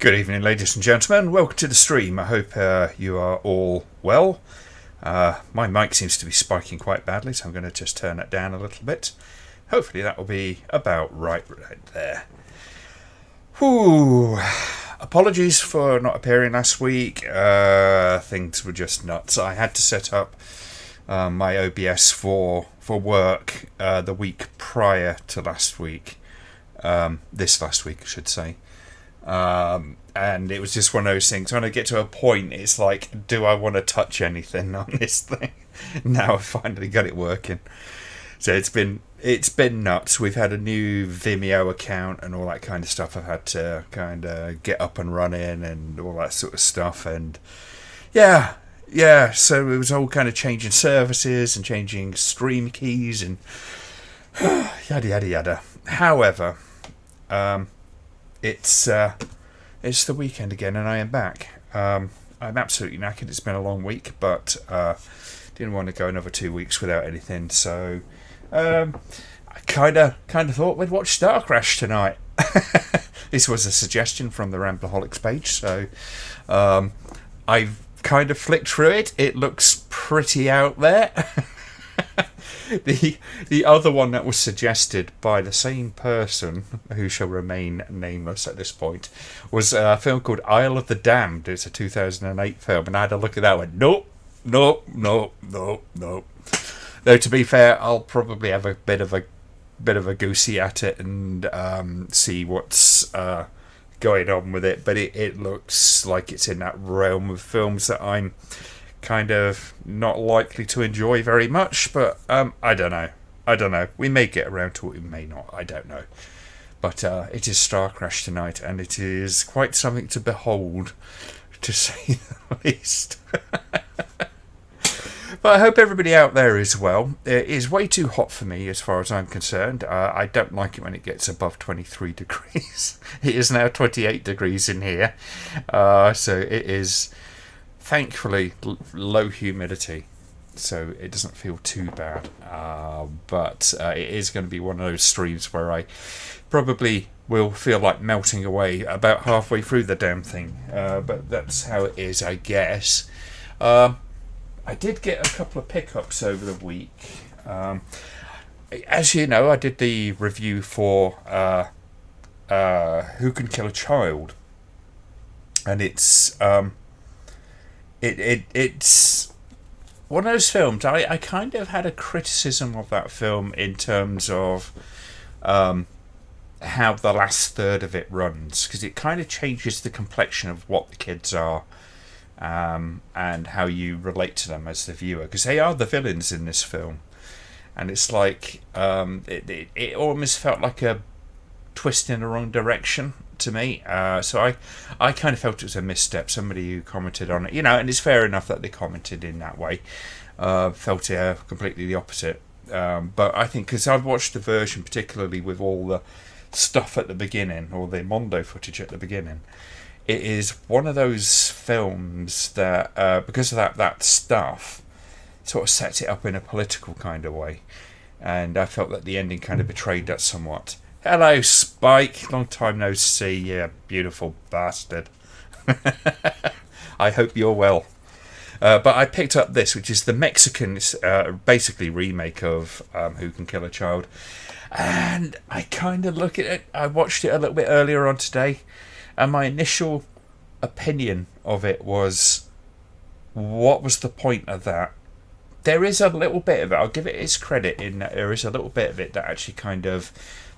Good evening, ladies and gentlemen. Welcome to the stream. I hope you are all well. My mic seems to be spiking quite badly, so I'm going to just turn it down a little bit. Hopefully that will be about right there. Whew. Apologies for not appearing last week. Things were just nuts. I had to set up my OBS for work the week prior to last week. This last week, I should say. And it was just one of those things. When I get to a point, it's like, do I want to touch anything on this thing? Now I've finally got it working. So it's been nuts. We've had a new Vimeo account and all that kind of stuff. I've had to kind of get up and running and all that sort of stuff. And yeah. So it was all kind of changing services and changing stream keys and yada yada yada. However, it's the weekend again, and I am back. I'm absolutely knackered. It's been a long week, but didn't want to go another 2 weeks without anything. So I kind of thought we'd watch Starcrash tonight. This was a suggestion from the Ramblaholics page, so I've kind of flicked through it. It looks pretty out there. The other one that was suggested by the same person, who shall remain nameless at this point, was a film called Isle of the Damned. It's a 2008 film, and I had a look at that one. Nope. Though to be fair, I'll probably have a bit of a goosey at it and see what's going on with it. But it looks like it's in that realm of films that I'm kind of not likely to enjoy very much, but I don't know. We may get around to it, we may not. I don't know. But it is Starcrash tonight, and it is quite something to behold, to say the least. But I hope everybody out there is well. It is way too hot for me as far as I'm concerned. I don't like it when it gets above 23 degrees. It is now 28 degrees in here. So it is thankfully low humidity, so it doesn't feel too bad. But it is going to be one of those streams where I probably will feel like melting away about halfway through the damn thing. But that's how it is, I guess. I did get a couple of pickups over the week. As you know, I did the review for Who Can Kill a Child, and it's it's one of those films. I kind of had a criticism of that film in terms of how the last third of it runs, because it kind of changes the complexion of what the kids are, and how you relate to them as the viewer, because they are the villains in this film. And it's like it almost felt like a twist in the wrong direction to me. So I kind of felt it was a misstep. Somebody who commented on it, and it's fair enough that they commented in that way, felt it completely the opposite. But I think, because I've watched the version particularly with all the stuff at the beginning, or the Mondo footage at the beginning, it is one of those films that because of that stuff sort of sets it up in a political kind of way, and I felt that the ending kind of betrayed that somewhat. Hello, Spike. Long time no see, you beautiful bastard. I hope you're well. But I picked up this, which is the Mexican, basically remake of Who Can Kill a Child. And I kind of look at it. I watched it a little bit earlier on today, and my initial opinion of it was, what was the point of that? There is a little bit of it. I'll give it its credit in that there is a little bit of it that actually kind of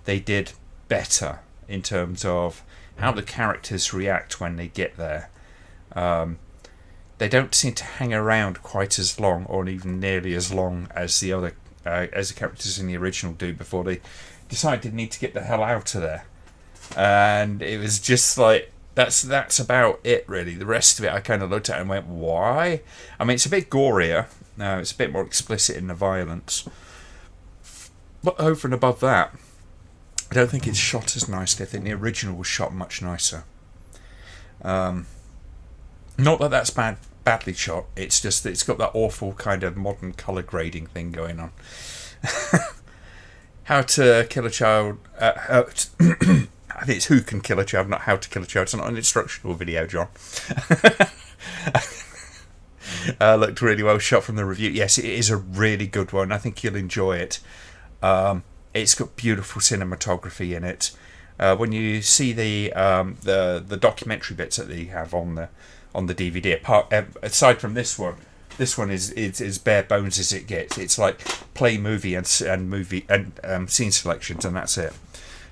they did better in terms of how the characters react when they get there. They don't seem to hang around quite as long, or even nearly as long as the other as the characters in the original do, before they decide they need to get the hell out of there. And it was just like, that's about it, really. The rest of it I kind of looked at and went, why? I mean, it's a bit gorier. It's a bit more explicit in the violence. But over and above that, I don't think it's shot as nicely. I think the original was shot much nicer. Not that that's badly shot. It's just that it's got that awful kind of modern colour grading thing going on. How to Kill a Child... I think it's Who Can Kill a Child, not How to Kill a Child. It's not an instructional video, John. Looked really well shot from the review. Yes, it is a really good one. I think you'll enjoy it. It's got beautiful cinematography in it. When you see the documentary bits that they have on the DVD, aside from this one is bare bones as it gets. It's like play movie and movie and scene selections, and that's it.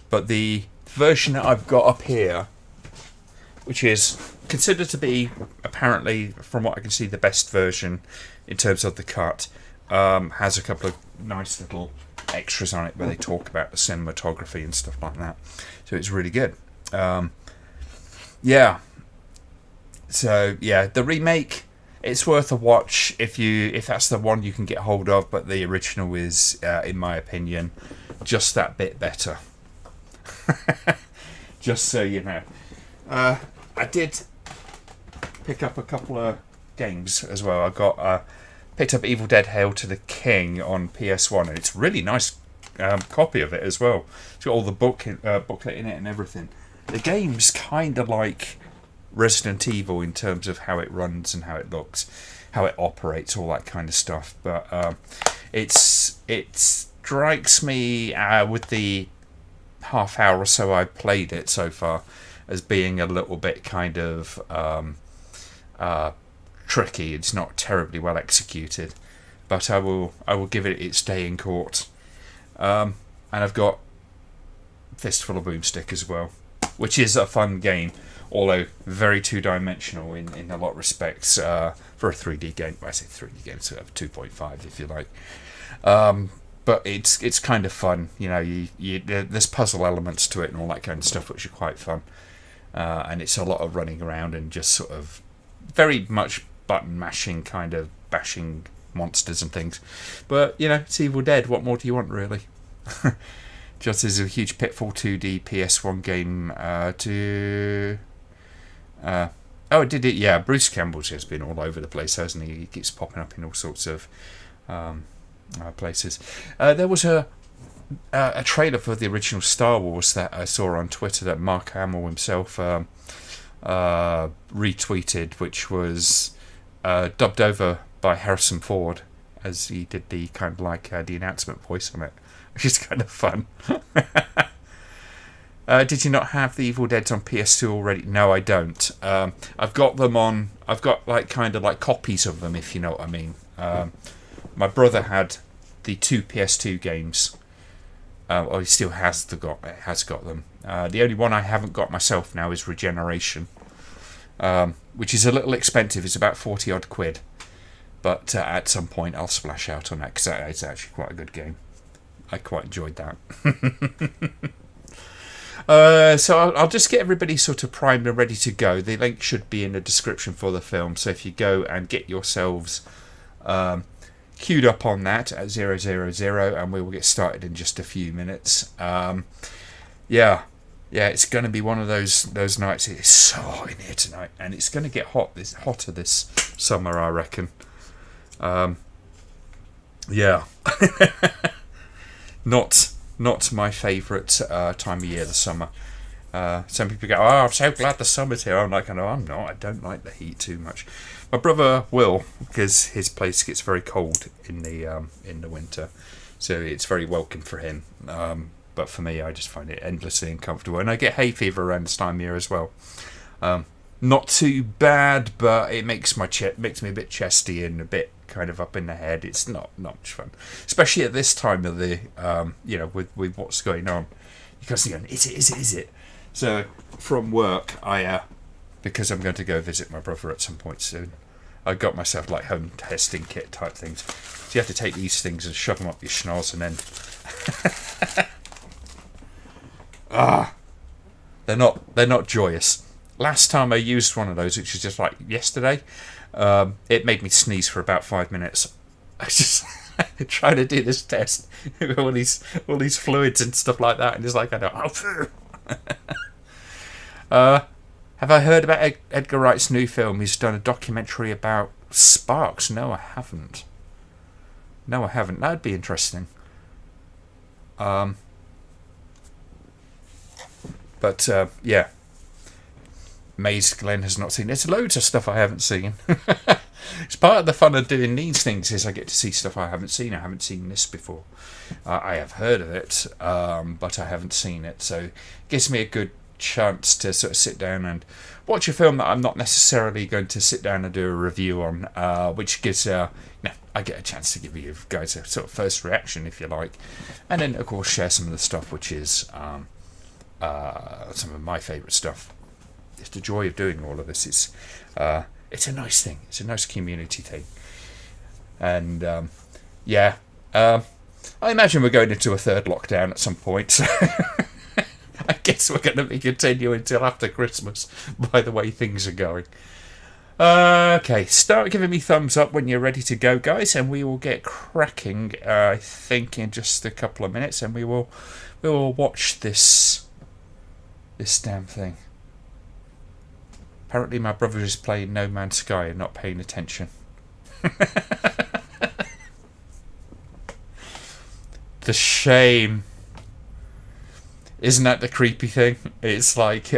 But the version that I've got up here, which is considered to be, apparently, from what I can see, the best version in terms of the cut, has a couple of nice little extras on it where they talk about the cinematography and stuff like that. So it's really good. Yeah. So yeah, the remake, it's worth a watch if that's the one you can get hold of. But the original is, in my opinion, just that bit better. Just so you know. I did pick up a couple of games as well. I got picked up Evil Dead Hail to the King on PS1, and it's a really nice copy of it as well. It's got all the booklet in it and everything. The game's kind of like Resident Evil in terms of how it runs and how it looks, how it operates, all that kind of stuff. But it strikes me with the half hour or so I played it so far as being a little bit kind of tricky. It's not terribly well executed, but I will give it its day in court. And I've got Fistful of Boomstick as well, which is a fun game, although very two-dimensional in a lot of respects for a 3D game. Well, I say 3D game, so 2.5 if you like. But it's kind of fun, you know. There's puzzle elements to it and all that kind of stuff, which are quite fun. And it's a lot of running around and just sort of very much button mashing, kind of bashing monsters and things. But you know, it's Evil Dead. What more do you want, really? Just as a huge Pitfall 2D PS1 game it did it. Yeah, Bruce Campbell's just been all over the place, hasn't he? He keeps popping up in all sorts of places. There was a trailer for the original Star Wars that I saw on Twitter that Mark Hamill himself retweeted, which was dubbed over by Harrison Ford, as he did the kind of like the announcement voice on it, which is kind of fun. Did you not have the Evil Dead on PS2 already? No, I don't. I've got them on. I've got like kind of like copies of them, if you know what I mean. My brother had the two PS2 games. Or he still has got them. The only one I haven't got myself now is Regeneration, which is a little expensive. It's about 40 odd quid, but at some point I'll splash out on that because it's actually quite a good game. I quite enjoyed that. So I'll just get everybody sort of primed and ready to go. The link should be in the description for the film, so if you go and get yourselves queued up on that at 000, and we will get started in just a few minutes. Yeah, it's going to be one of those nights. It is so hot in here tonight, and it's going to get hotter this summer, I reckon. Yeah. Not my favourite time of year, the summer. Some people go, "Oh, I'm so glad the summer's here." I'm like, "No, I'm not. I don't like the heat too much." My brother will, because his place gets very cold in the winter, so it's very welcome for him. But for me, I just find it endlessly uncomfortable, and I get hay fever around this time of year as well. Not too bad, but it makes me a bit chesty and a bit kind of up in the head. It's not much fun, especially at this time of the with what's going on. You guys going, is it? So from work, because I'm going to go visit my brother at some point soon, I got myself like home testing kit type things. So you have to take these things and shove them up your schnoz, and then they're not joyous. Last time I used one of those, which was just like yesterday, it made me sneeze for about 5 minutes. I was just trying to do this test with all these fluids and stuff like that, and it's like I don't. Have I heard about Edgar Wright's new film? He's done a documentary about sparks. No, I haven't. That'd be interesting. But yeah, Maze Glen has not seen. There's loads of stuff I haven't seen. It's part of the fun of doing these things is I get to see stuff I haven't seen. I haven't seen this before. I have heard of it, but I haven't seen it. So it gives me a good chance to sort of sit down and watch a film that I'm not necessarily going to sit down and do a review on, which gives I get a chance to give you guys a sort of first reaction, if you like, and then of course share some of the stuff which is some of my favourite stuff. It's the joy of doing all of this. It's a nice thing. It's a nice community thing, and I imagine we're going into a third lockdown at some point. So I guess we're going to be continuing until after Christmas, by the way things are going. Okay, start giving me thumbs up when you're ready to go, guys, and we will get cracking. I think in just a couple of minutes, and we will watch this damn thing. Apparently, my brother is playing No Man's Sky and not paying attention. The shame. Isn't that the creepy thing? It's like,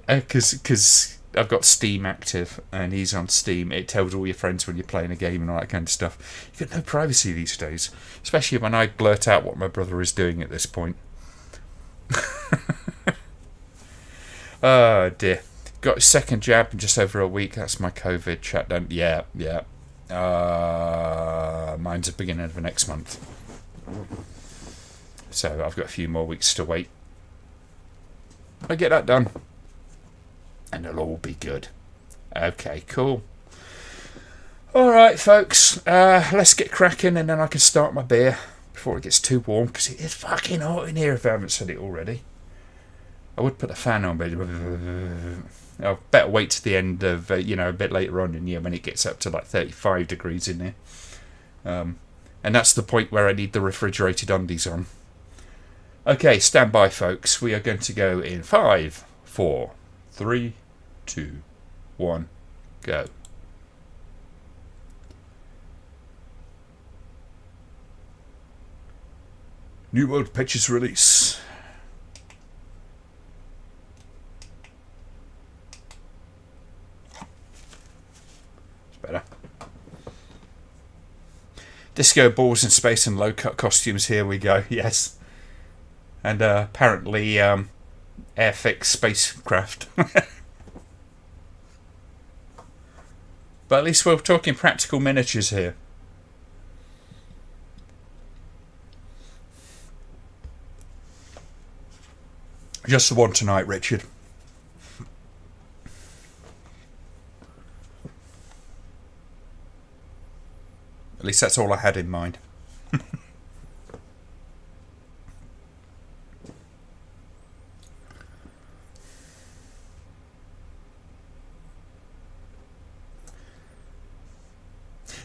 because I've got Steam active and he's on Steam. It tells all your friends when you're playing a game and all that kind of stuff. You've got no privacy these days, especially when I blurt out what my brother is doing at this point. Oh dear. Got a second jab in just over a week. That's my COVID chat done. Yeah. Mine's the beginning of the next month. So I've got a few more weeks to wait. I'll get that done. And it'll all be good. Okay, cool. Alright, folks. Let's get cracking and then I can start my beer before it gets too warm, because it is fucking hot in here if I haven't said it already. I would put the fan on, but I'll better wait to the end of, a bit later on in the year when it gets up to like 35 degrees in there. And that's the point where I need the refrigerated undies on. Okay, stand by, folks. We are going to go in 5, 4, 3, 2, 1, go. New World Pictures release. It's better. Disco balls in space and low-cut costumes. Here we go. Yes. And apparently airfix spacecraft. But at least we're talking practical miniatures here. Just the one tonight, Richard. At least that's all I had in mind.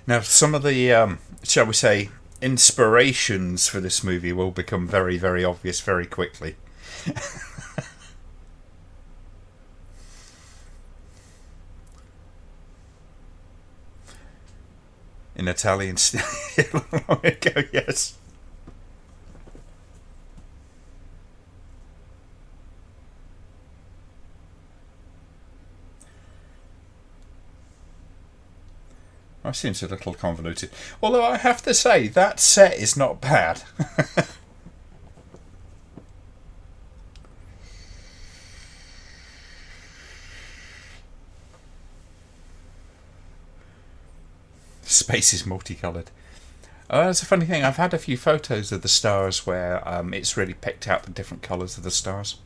Now, some of the, shall we say, inspirations for this movie will become very, very obvious very quickly. In Italian style. Long ago, yes. That seems a little convoluted. Although I have to say, that set is not bad. Space is multicoloured. That's a funny thing. I've had a few photos of the stars where it's really picked out the different colours of the stars.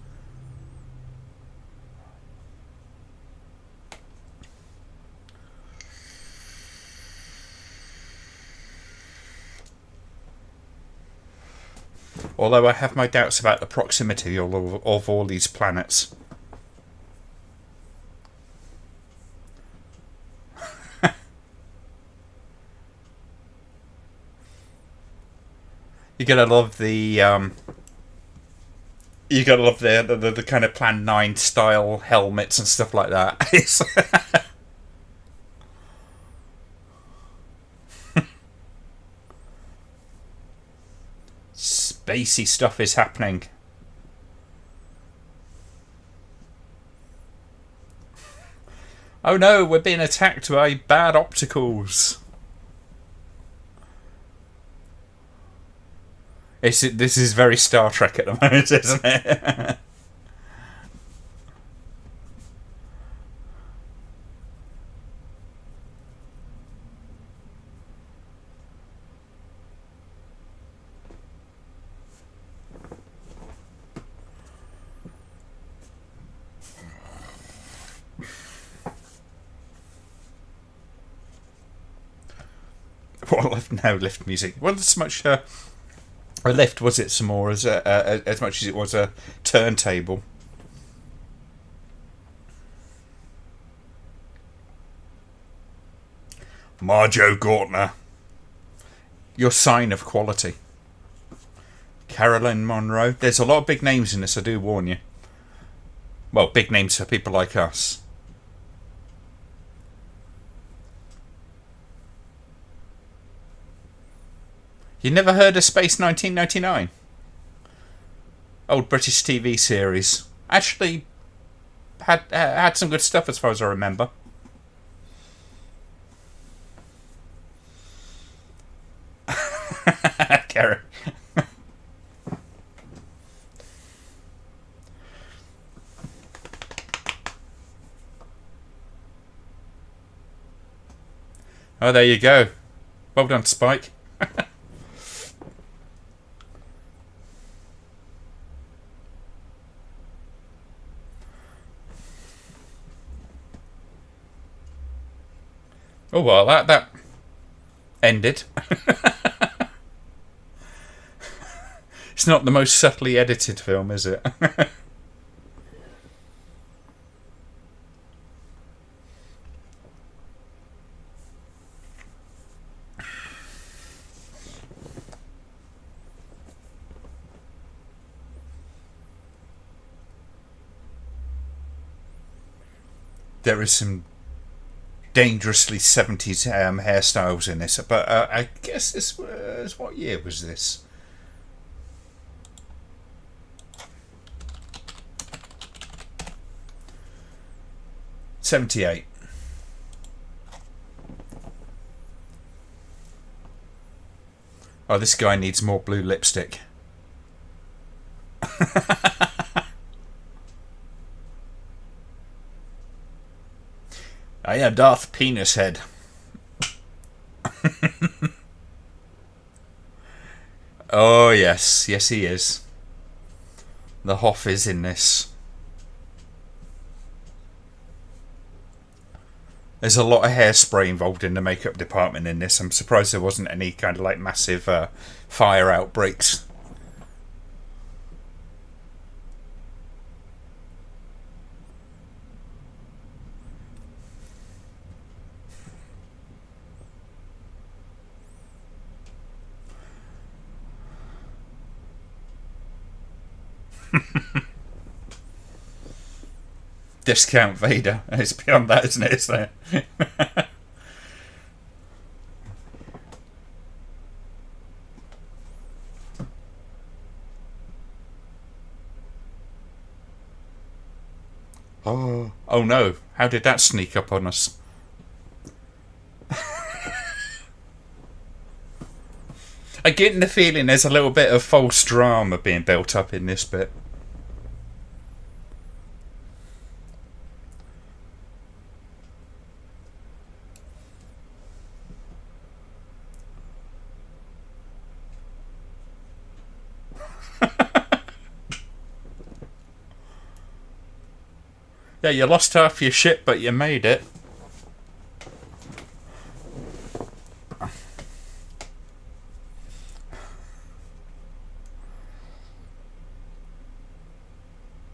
Although I have my doubts about the proximity of all these planets. You gotta love the the kind of Plan 9 style helmets and stuff like that. Spacey stuff is happening. Oh no, we're being attacked by bad opticals. This is very Star Trek at the moment, isn't it? What lift music? Wasn't so much a lift, was it? Some more as much as it was a turntable. Marjo Gortner, your sign of quality. Carolyn Monroe. There's a lot of big names in this, I do warn you. Well, big names for people like us. You never heard of Space 1999? Old British TV series. Actually, had some good stuff as far as I remember. Gary. Oh, there you go. Well done, Spike. Oh well, that ended. It's not the most subtly edited film, is it? There is some dangerously 70s hairstyles in this, but I guess this was, what year was this? '78. Oh, this guy needs more blue lipstick. I am Darth Penis Head. Oh yes, yes he is. The Hoff is in this. There's a lot of hairspray involved in the makeup department in this. I'm surprised there wasn't any kind of like massive fire outbreaks. Discount Vader. It's beyond that, isn't it? It's there. Oh no! How did that sneak up on us? I get the feeling there's a little bit of false drama being built up in this bit. Yeah, you lost half your ship, but you made it.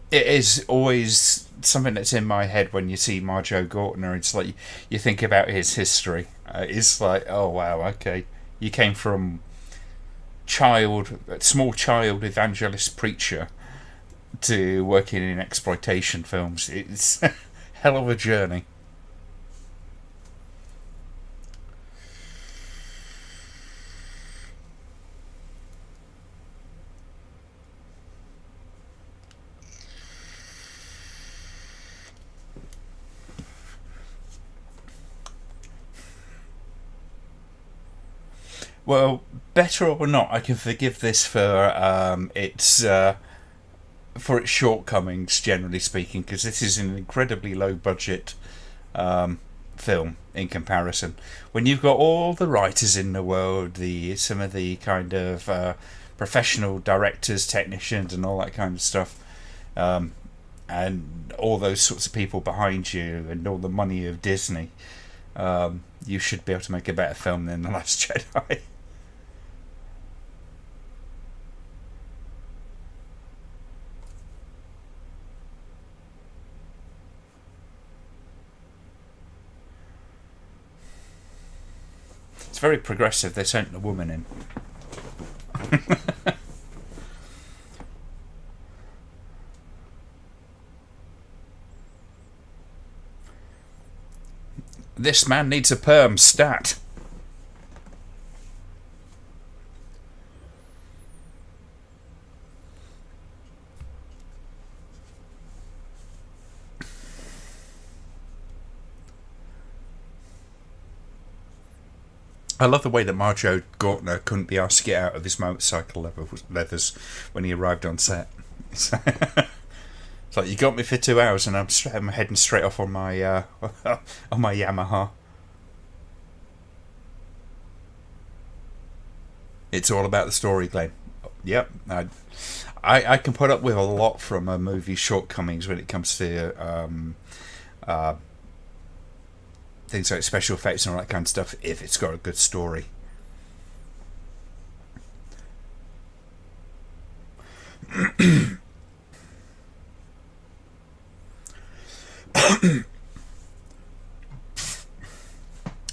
It is always something that's in my head when you see Marjo Gortner. It's like you think about his history. It's like, oh wow, okay, you came from small child evangelist preacher to working in exploitation films. It's a hell of a journey. Well, better or not, I can forgive this for its shortcomings, generally speaking, because this is an incredibly low budget film in comparison. When you've got all the writers in the world, some of the kind of professional directors, technicians, and all that kind of stuff, and all those sorts of people behind you, and all the money of Disney, you should be able to make a better film than The Last Jedi. It's very progressive. They sent a woman in. This man needs a perm stat. I love the way that Marjo Gortner couldn't be asked to get out of his motorcycle leathers when he arrived on set. It's like, you got me for 2 hours and I'm heading straight off on my on my Yamaha. It's all about the story, Glenn. Yep, I can put up with a lot from a movie's shortcomings when it comes to things like special effects and all that kind of stuff, if it's got a good story.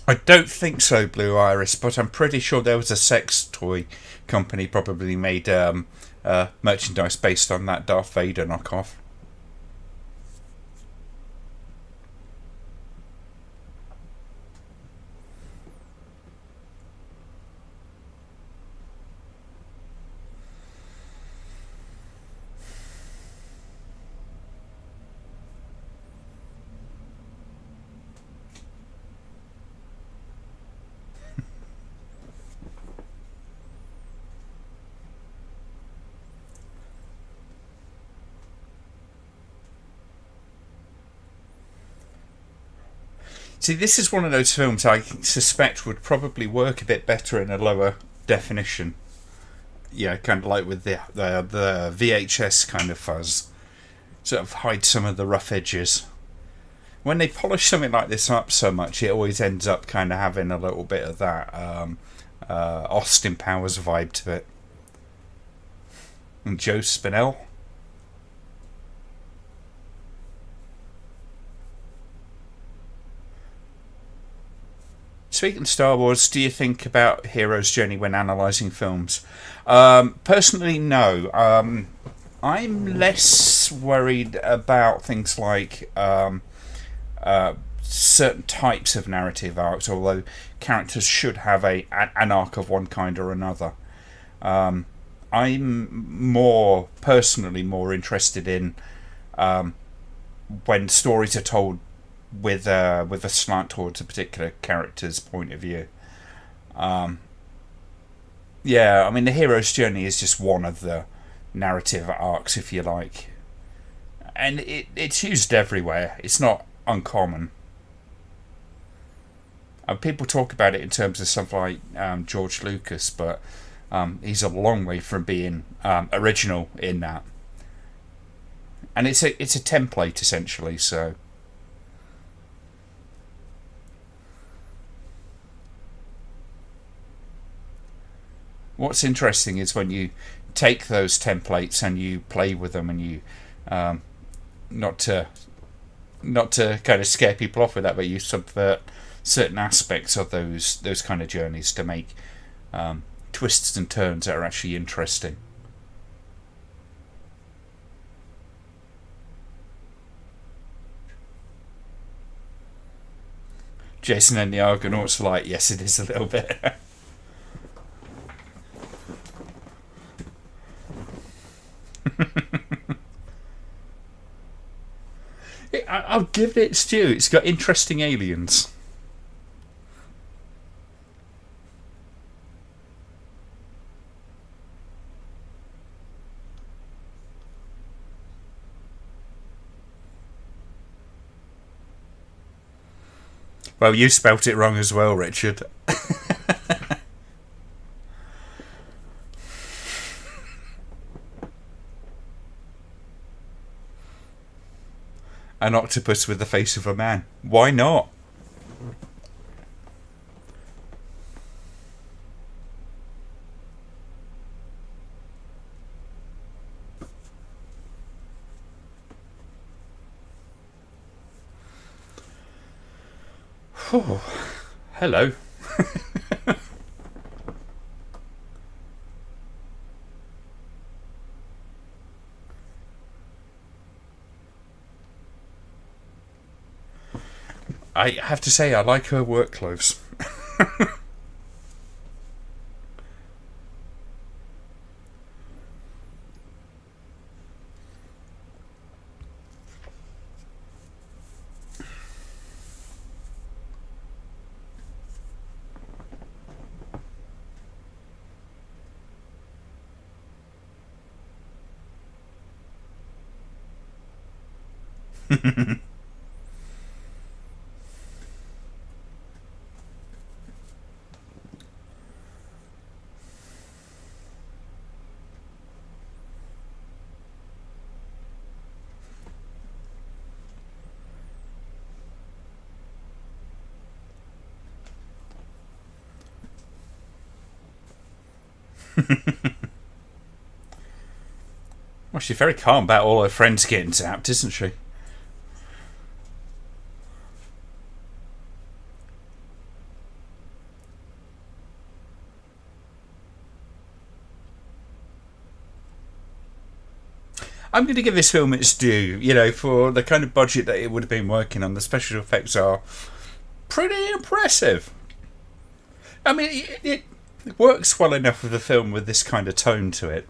I don't think so, Blue Iris, but I'm pretty sure there was a sex toy company probably made merchandise based on that Darth Vader knockoff. See, this is one of those films I suspect would probably work a bit better in a lower definition. Yeah, kind of like with the VHS kind of fuzz. Sort of hide some of the rough edges. When they polish something like this up so much, it always ends up kind of having a little bit of that Austin Powers vibe to it. And Joe Spinell. Speaking of Star Wars, do you think about hero's journey when analysing films? Personally, no. I'm less worried about things like certain types of narrative arcs, although characters should have an arc of one kind or another. I'm personally more interested in when stories are told with a slant towards a particular character's point of view. Yeah, I mean, the hero's journey is just one of the narrative arcs, if you like, and it's used everywhere. It's not uncommon. People talk about it in terms of something like George Lucas, but he's a long way from being original in that. And it's a template essentially. So what's interesting is when you take those templates and you play with them, and you not to kind of scare people off with that, but you subvert certain aspects of those kind of journeys to make twists and turns that are actually interesting. Jason and the Argonauts are like, yes, it is a little bit. I'll give it its due. It's got interesting aliens. Well, you spelt it wrong as well, Richard. An octopus with the face of a man. Why not? Oh, hello. I have to say, I like her work clothes. Well, she's very calm about all her friends getting zapped, isn't she? I'm going to give this film its due, for the kind of budget that it would have been working on. The special effects are pretty impressive. I mean, it works well enough with a film with this kind of tone to it.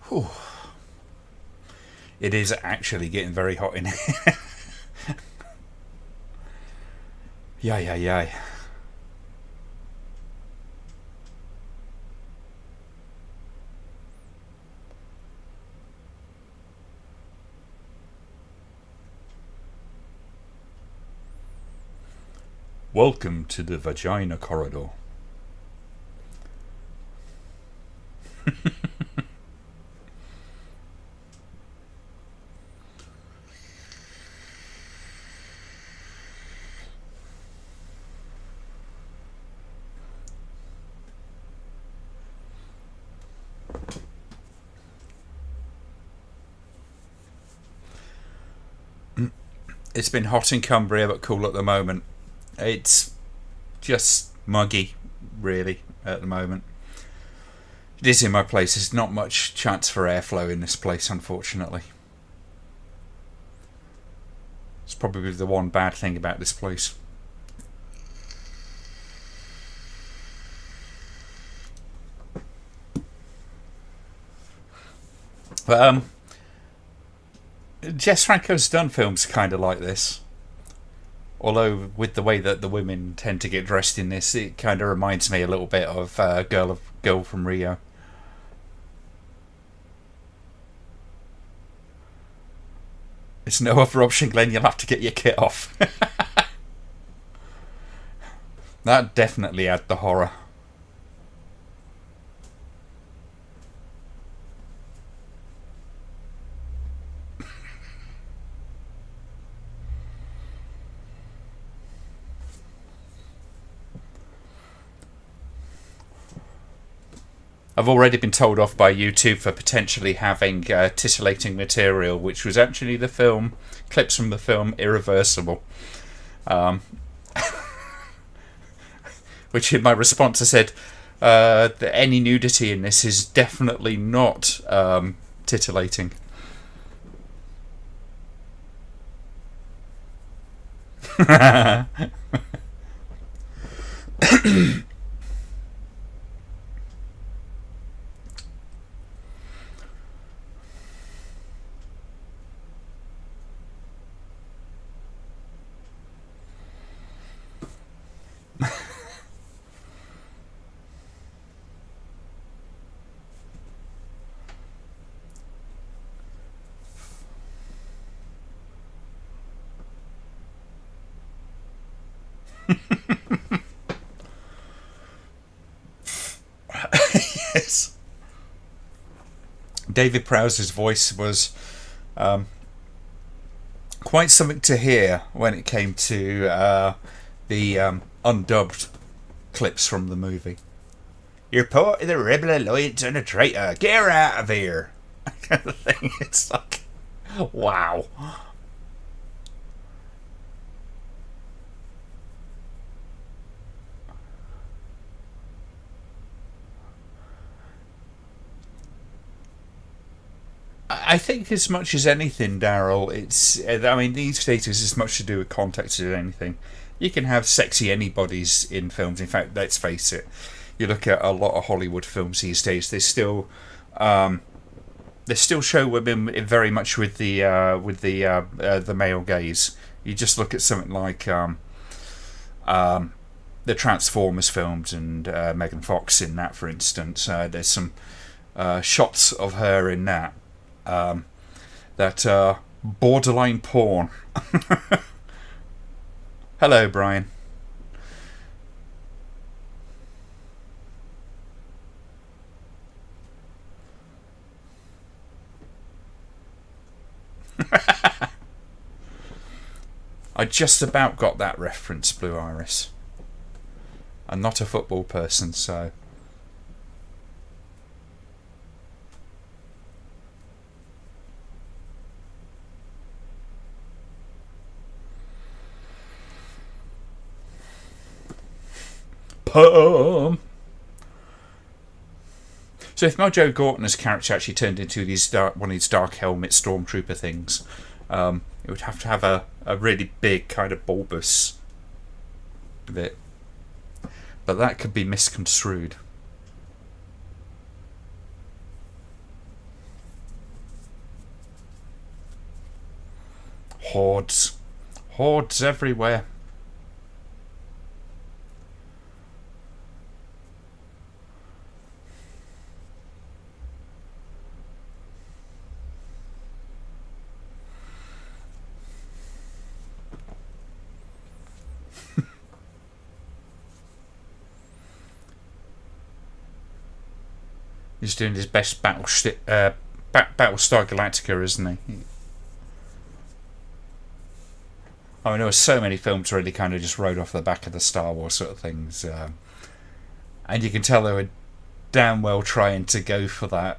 Whew. It is actually getting very hot in here. Yay. Welcome to the vagina corridor. It's been hot in Cumbria but cool at the moment. It's just muggy, really, at the moment. It is in my place. There's not much chance for airflow in this place, unfortunately. It's probably the one bad thing about this place. But Jess Franco's done films kind of like this. Although with the way that the women tend to get dressed in this, it kind of reminds me a little bit of Girl from Rio. It's no other option, Glenn. You'll have to get your kit off. That definitely had the horror. I've already been told off by YouTube for potentially having titillating material, which was actually clips from the film Irreversible. Which in my response I said that any nudity in this is definitely not titillating. Yes. David Prowse's voice was quite something to hear when it came to the undubbed clips from the movie. You're part of the Rebel Alliance and a traitor. Get her out of here. Kind of thing. It's like, wow. I think as much as anything, Daryl, it's. I mean, these days is as much to do with context as anything. You can have sexy anybodies in films. In fact, let's face it. You look at a lot of Hollywood films these days. They still show women very much with the male gaze. You just look at something like the Transformers films and Megan Fox in that, for instance. There's some shots of her in that that are borderline porn. Hello, Brian. I just about got that reference, Blue Iris. I'm not a football person, so. Pum. So if Mojo Gorton's character actually turned into one of these dark helmet stormtrooper things, it would have to have a really big kind of bulbous bit. But that could be misconstrued. Hordes. Hordes everywhere. He's doing his best Battlestar Galactica, isn't he? I mean, there were so many films really kind of just rode off the back of the Star Wars sort of things. And you can tell they were damn well trying to go for that,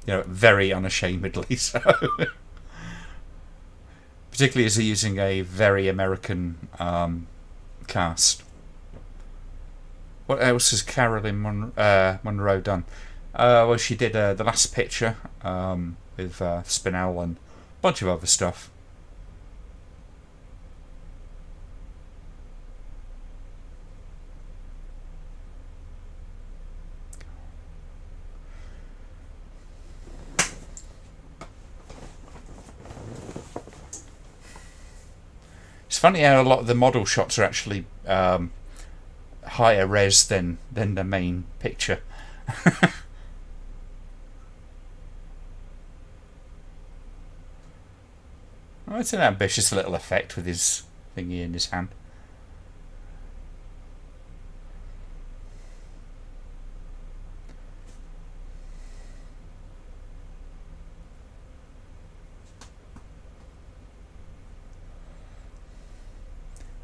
very unashamedly so. Particularly as they're using a very American cast. What else has Carolyn Monroe done? Well, she did The Last Picture with Spinell and a bunch of other stuff. It's funny how a lot of the model shots are actually higher res than the main picture. Oh, it's an ambitious little effect with his thingy in his hand.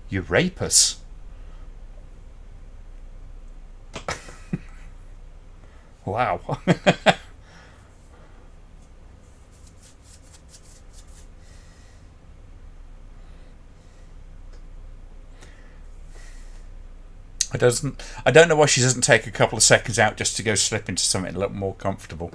You rape us. Wow. I don't know why she doesn't take a couple of seconds out just to go slip into something a little more comfortable.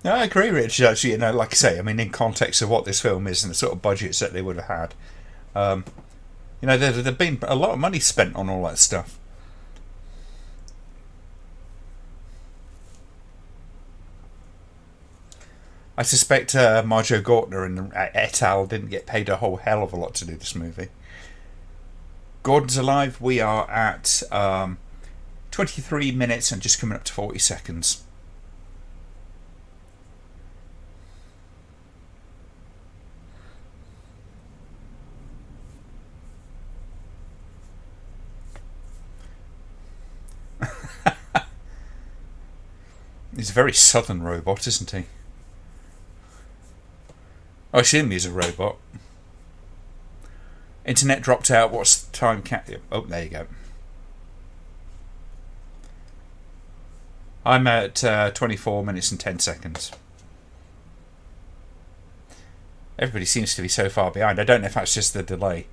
No, I agree, Rich. Actually, like I say, I mean, in context of what this film is and the sort of budgets that they would have had, there'd been a lot of money spent on all that stuff. I suspect Marjoe Gortner and et al. Didn't get paid a whole hell of a lot to do this movie. Gordon's Alive, we are at 23 minutes and just coming up to 40 seconds. He's a very southern robot, isn't he? I assume he's a robot. Internet dropped out. What's the time? Oh, there you go. I'm at 24 minutes and 10 seconds. Everybody seems to be so far behind. I don't know if that's just the delay.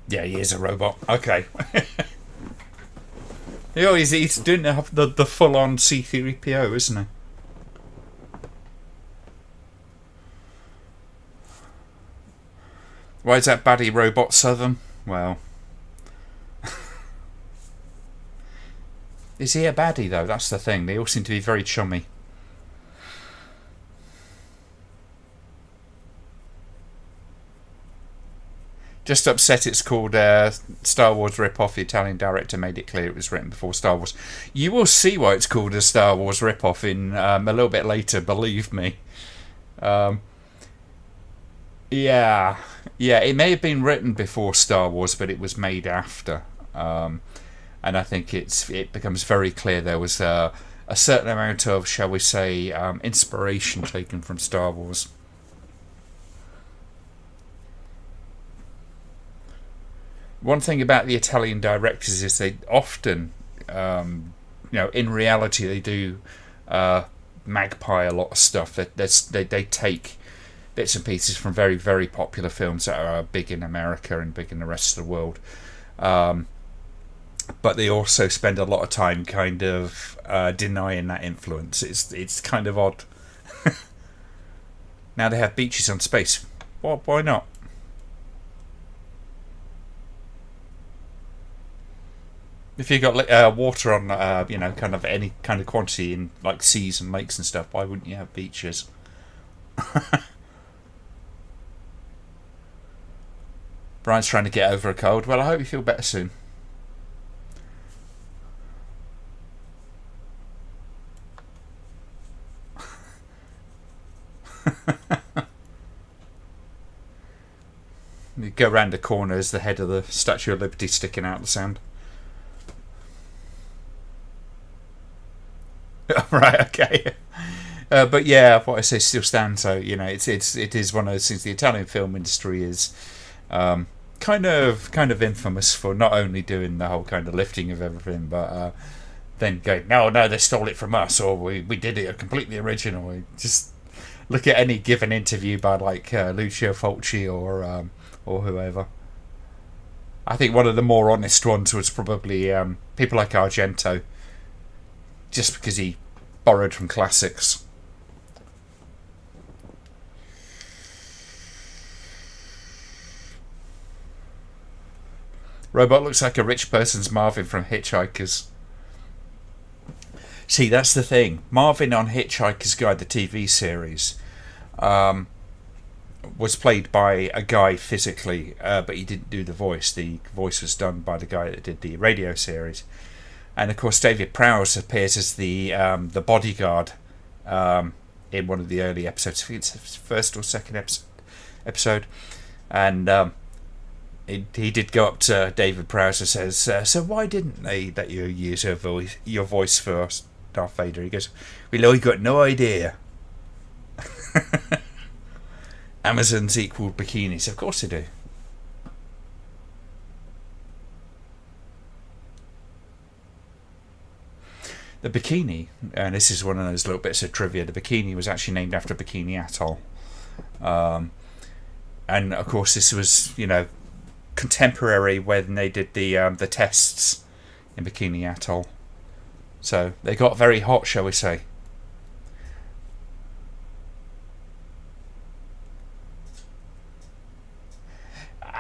Yeah, he is a robot. Okay. He's doing the full-on C-3PO, isn't he? Why is that baddie robot southern? Well... Is he a baddie, though? That's the thing. They all seem to be very chummy. Just upset it's called Star Wars rip-off. The Italian director made it clear it was written before Star Wars. You will see why it's called a Star Wars rip-off in a little bit later, believe me. Yeah, it may have been written before Star Wars, but it was made after. And I think it becomes very clear there was a certain amount of, shall we say, inspiration taken from Star Wars. One thing about the Italian directors is they often, in reality, they do magpie a lot of stuff. They take bits and pieces from very, very popular films that are big in America and big in the rest of the world. But they also spend a lot of time kind of denying that influence. It's kind of odd. Now they have beaches on space. Why not? If you've got water on, kind of any kind of quantity in like seas and lakes and stuff, why wouldn't you have beaches? Brian's trying to get over a cold. Well, I hope you feel better soon. You go round the corner as the head of the Statue of Liberty sticking out the sand. Right, okay. But yeah, what I say still stands. So it is one of those things. The Italian film industry is kind of infamous for not only doing the whole kind of lifting of everything, but then going, no, they stole it from us, or we did it completely original. We just look at any given interview by like Lucio Fulci or whoever. I think one of the more honest ones was probably people like Argento, just because he borrowed from classics. Robot looks like a rich person's Marvin from Hitchhiker's. See, that's the thing. Marvin on Hitchhiker's Guide, the TV series, was played by a guy physically, but he didn't do the voice. The voice was done by the guy that did the radio series. And of course, David Prowse appears as the bodyguard in one of the early episodes. I think it's the first or second episode. And he did go up to David Prowse and says, "So why didn't they let you use your voice for Darth Vader?" He goes, "Well, I got no idea." Amazons equal bikinis. Of course they do. The bikini, and this is one of those little bits of trivia, the bikini was actually named after Bikini Atoll. And of course this was, contemporary when they did the tests in Bikini Atoll. So they got very hot, shall we say.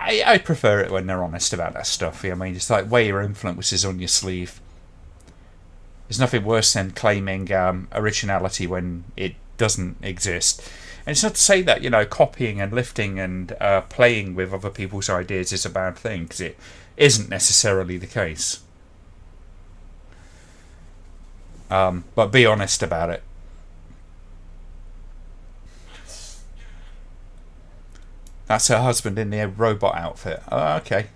I prefer it when they're honest about that stuff. I mean, it's like wear your influences on your sleeve. There's nothing worse than claiming originality when it doesn't exist. And it's not to say that, copying and lifting and playing with other people's ideas is a bad thing, because it isn't necessarily the case. But be honest about it. That's her husband in the robot outfit. Oh, okay.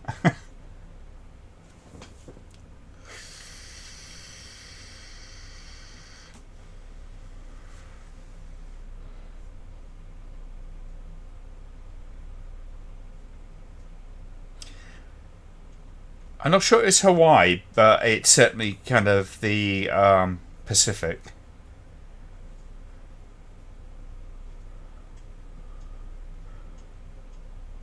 I'm not sure it's Hawaii, but it's certainly kind of the Pacific.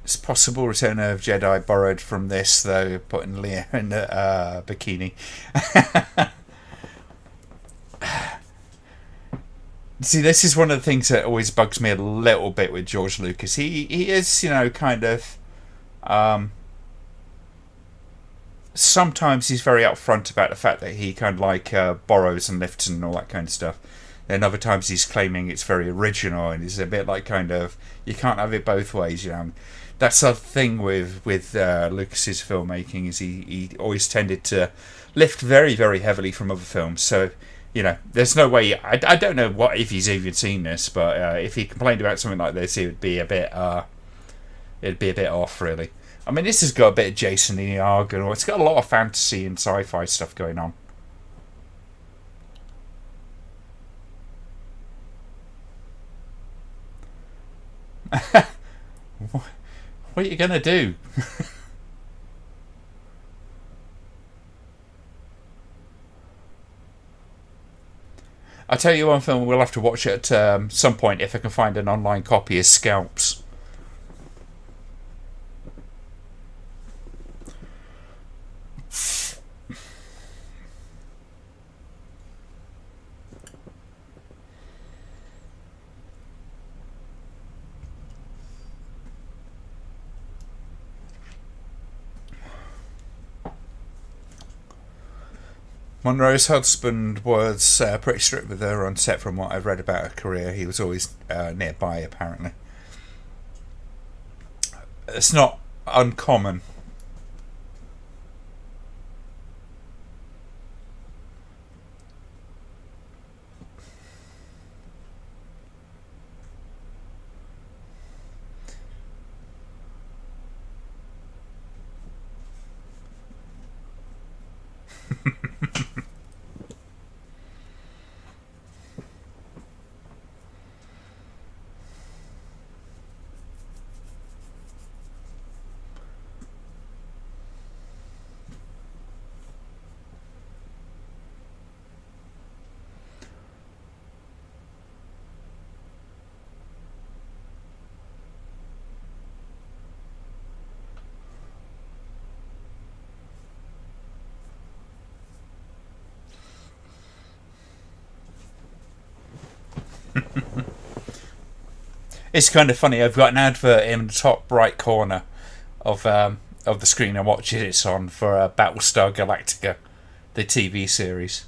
It's possible Return of Jedi borrowed from this, though, putting Leia in a bikini. See, this is one of the things that always bugs me a little bit with George Lucas. He is, kind of. Sometimes he's very upfront about the fact that he kind of like borrows and lifts and all that kind of stuff. Then other times he's claiming it's very original, and it's a bit like kind of you can't have it both ways. That's the thing with Lucas's filmmaking, is he always tended to lift very, very heavily from other films. So there's no way. I don't know what if he's even seen this, but if he complained about something like this, it would be a bit off, really. I mean, this has got a bit of Jason Iago. It's got a lot of fantasy and sci-fi stuff going on. What are you gonna do? I tell you one film we'll have to watch at some point if I can find an online copy is Scalps. Monroe's husband was pretty strict with her on set, from what I've read about her career. He was always nearby, apparently. It's not uncommon. It's kind of funny. I've got an advert in the top right corner of the screen I'm watching it on for Battlestar Galactica, the TV series,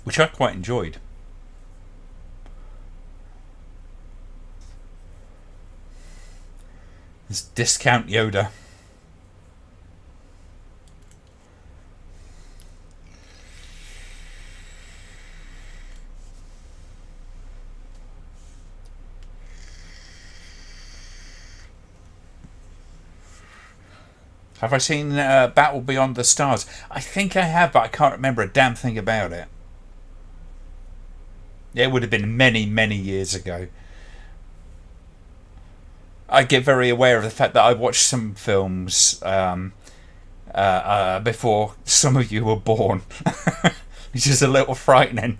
which I quite enjoyed. It's Discount Yoda. Have I seen Battle Beyond the Stars? I think I have, but I can't remember a damn thing about it. It would have been many, many years ago. I get very aware of the fact that I watched some films before some of you were born, which is a little frightening.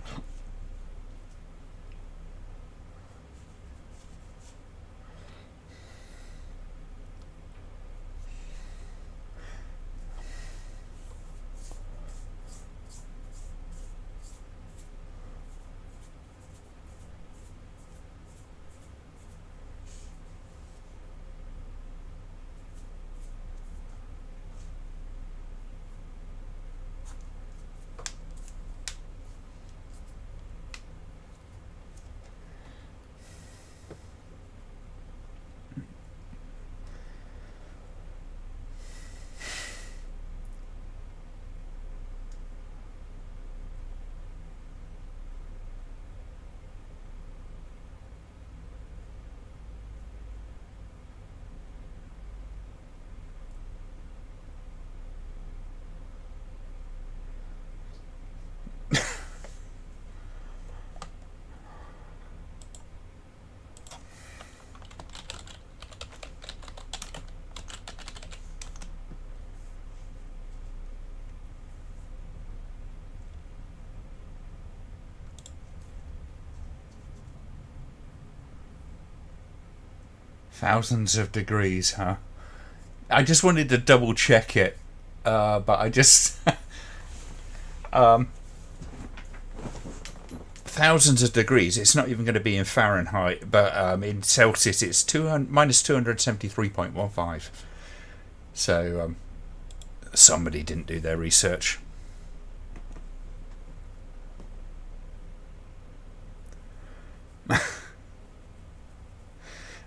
Thousands of degrees, huh? I just wanted to double check it, but I just thousands of degrees. It's not even going to be in Fahrenheit, but in Celsius, it's minus 273.15. So somebody didn't do their research.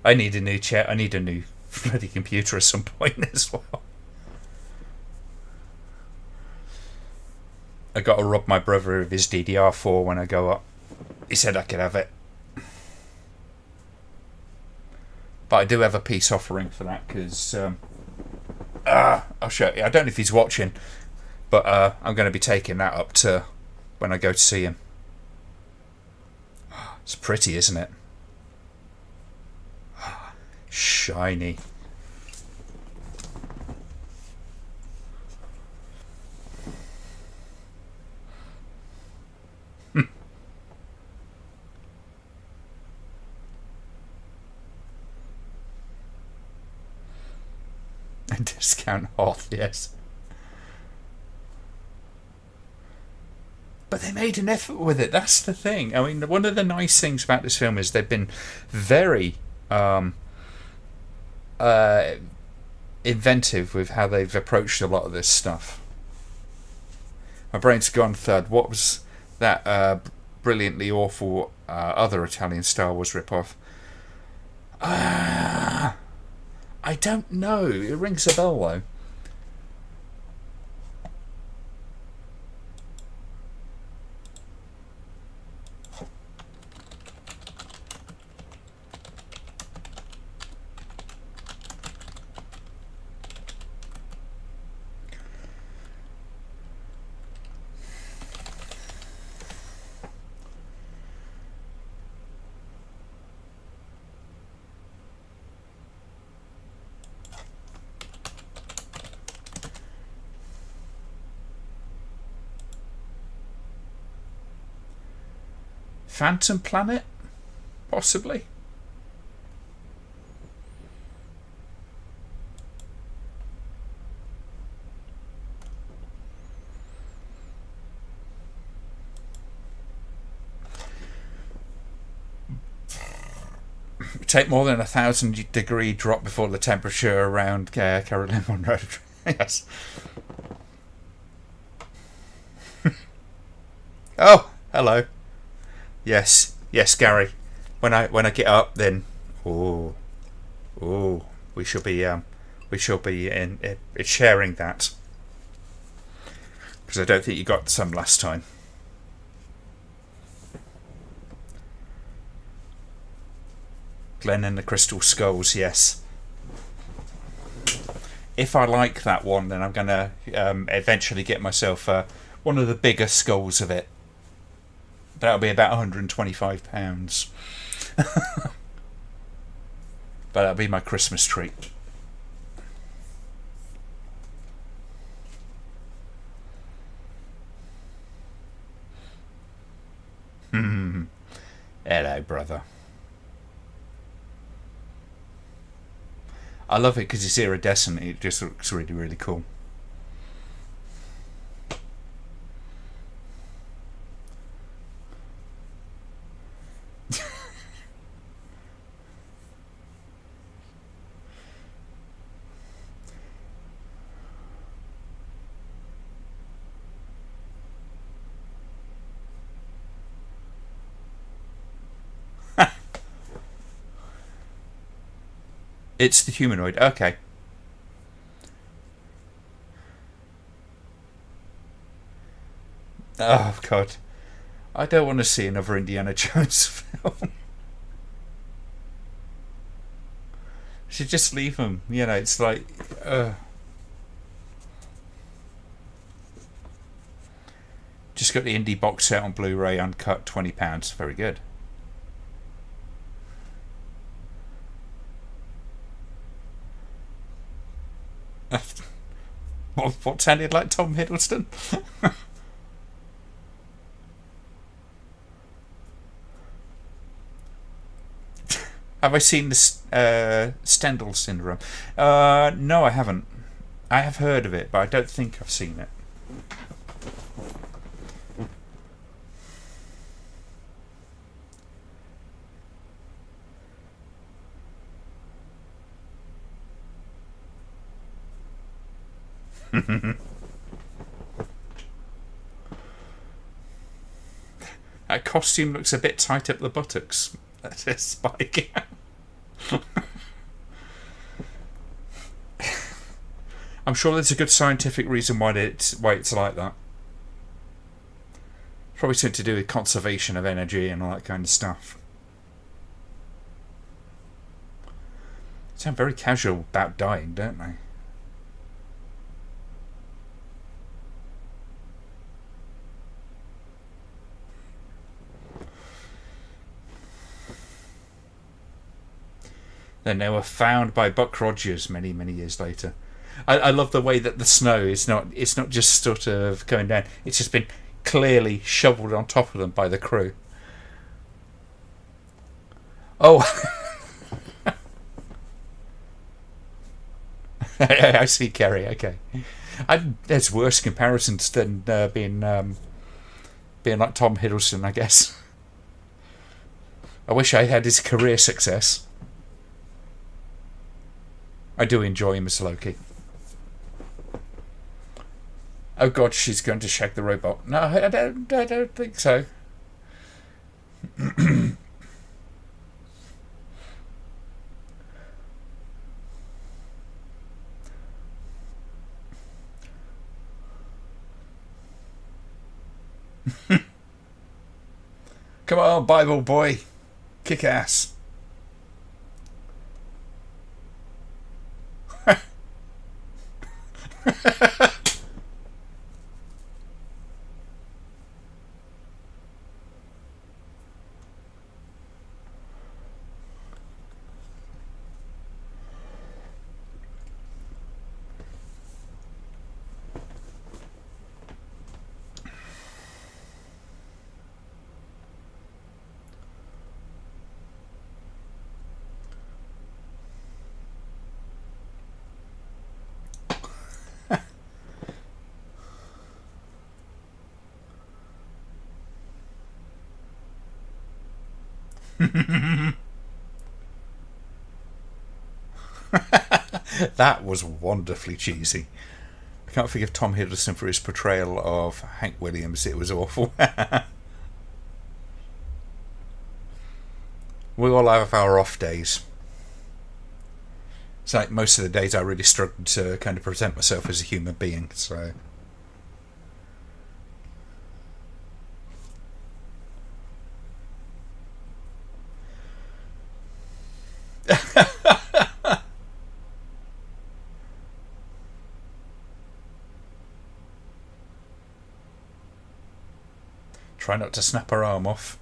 I need a new chair. I need a new bloody computer at some point as well. I got to rob my brother of his DDR4 when I go up. He said I could have it. But I do have a peace offering for that because I'll show you. I don't know if he's watching, but I'm going to be taking that up to when I go to see him. It's pretty, isn't it? Shiny. Discount off, yes. But they made an effort with it. That's the thing. I mean, one of the nice things about this film is they've been very inventive with how they've approached a lot of this stuff. My brain's gone third. What was that brilliantly awful other Italian Star Wars ripoff? I don't know. It rings a bell though. Phantom Planet? Possibly. Take more than 1,000-degree drop before the temperature around Caroline Monroe. Yes. Oh, hello. Yes, Gary. When I get up, then we shall be in sharing that because I don't think you got some last time. Glenn and the Crystal Skulls, yes. If I like that one, then I'm gonna eventually get myself one of the bigger skulls of it. That'll be about £125. But that'll be my Christmas treat. Hello, brother. I love it because it's iridescent. It just looks really, really cool. It's the humanoid. Okay. Oh, God. I don't want to see another Indiana Jones film. Should just leave them. You know, it's like... Just got the indie box set on Blu-ray, uncut, £20. Very good. What sounded like Tom Hiddleston? Have I seen this Stendhal syndrome? No, I haven't. I have heard of it, but I don't think I've seen it. That costume looks a bit tight up the buttocks. That's a Spike. I'm sure there's a good scientific reason why it's like that. Probably something to do with conservation of energy and all that kind of stuff. They sound very casual about dying, don't they? Then they were found by Buck Rogers many, many years later. I love the way that the snow is it's not just sort of going down. It's just been clearly shoveled on top of them by the crew. Oh, I see, Kerry. Okay, there's worse comparisons than being like Tom Hiddleston, I guess. I wish I had his career success. I do enjoy him as Loki. Oh God, she's going to shag the robot. No, I don't think so. Come on, Bible boy, kick ass. That was wonderfully cheesy. I can't forgive Tom Hiddleston for his portrayal of Hank Williams. It was awful. We all have our off days. It's like most of the days I really struggled to kind of present myself as a human being, so... Try not to snap her arm off.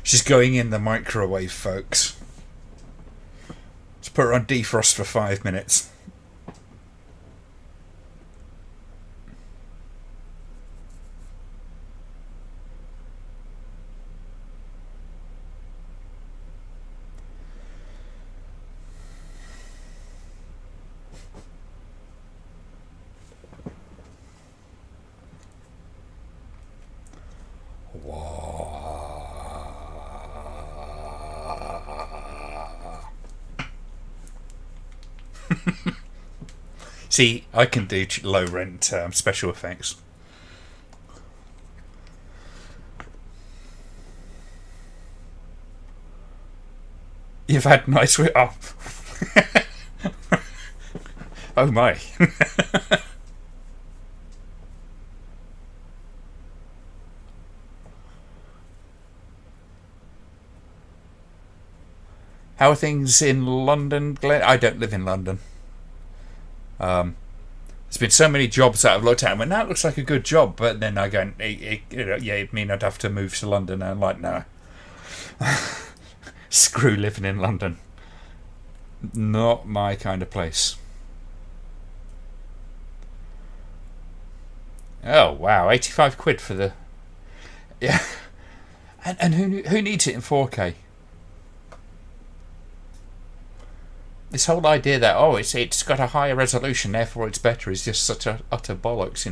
She's going in the microwave, folks. Let's put her on defrost for 5 minutes. See, I can do low rent special effects. You've had nice... Oh, oh my. How are things in London, Glenn? I don't live in London. There's been so many jobs that I've looked at and went, that looks like a good job, but then I go, it mean I'd have to move to London, and I'm like, no. Screw living in London. Not my kind of place. Oh wow, 85 quid for the yeah. And who needs it in 4K? This whole idea that it's got a higher resolution, therefore it's better, is just such a utter bollocks.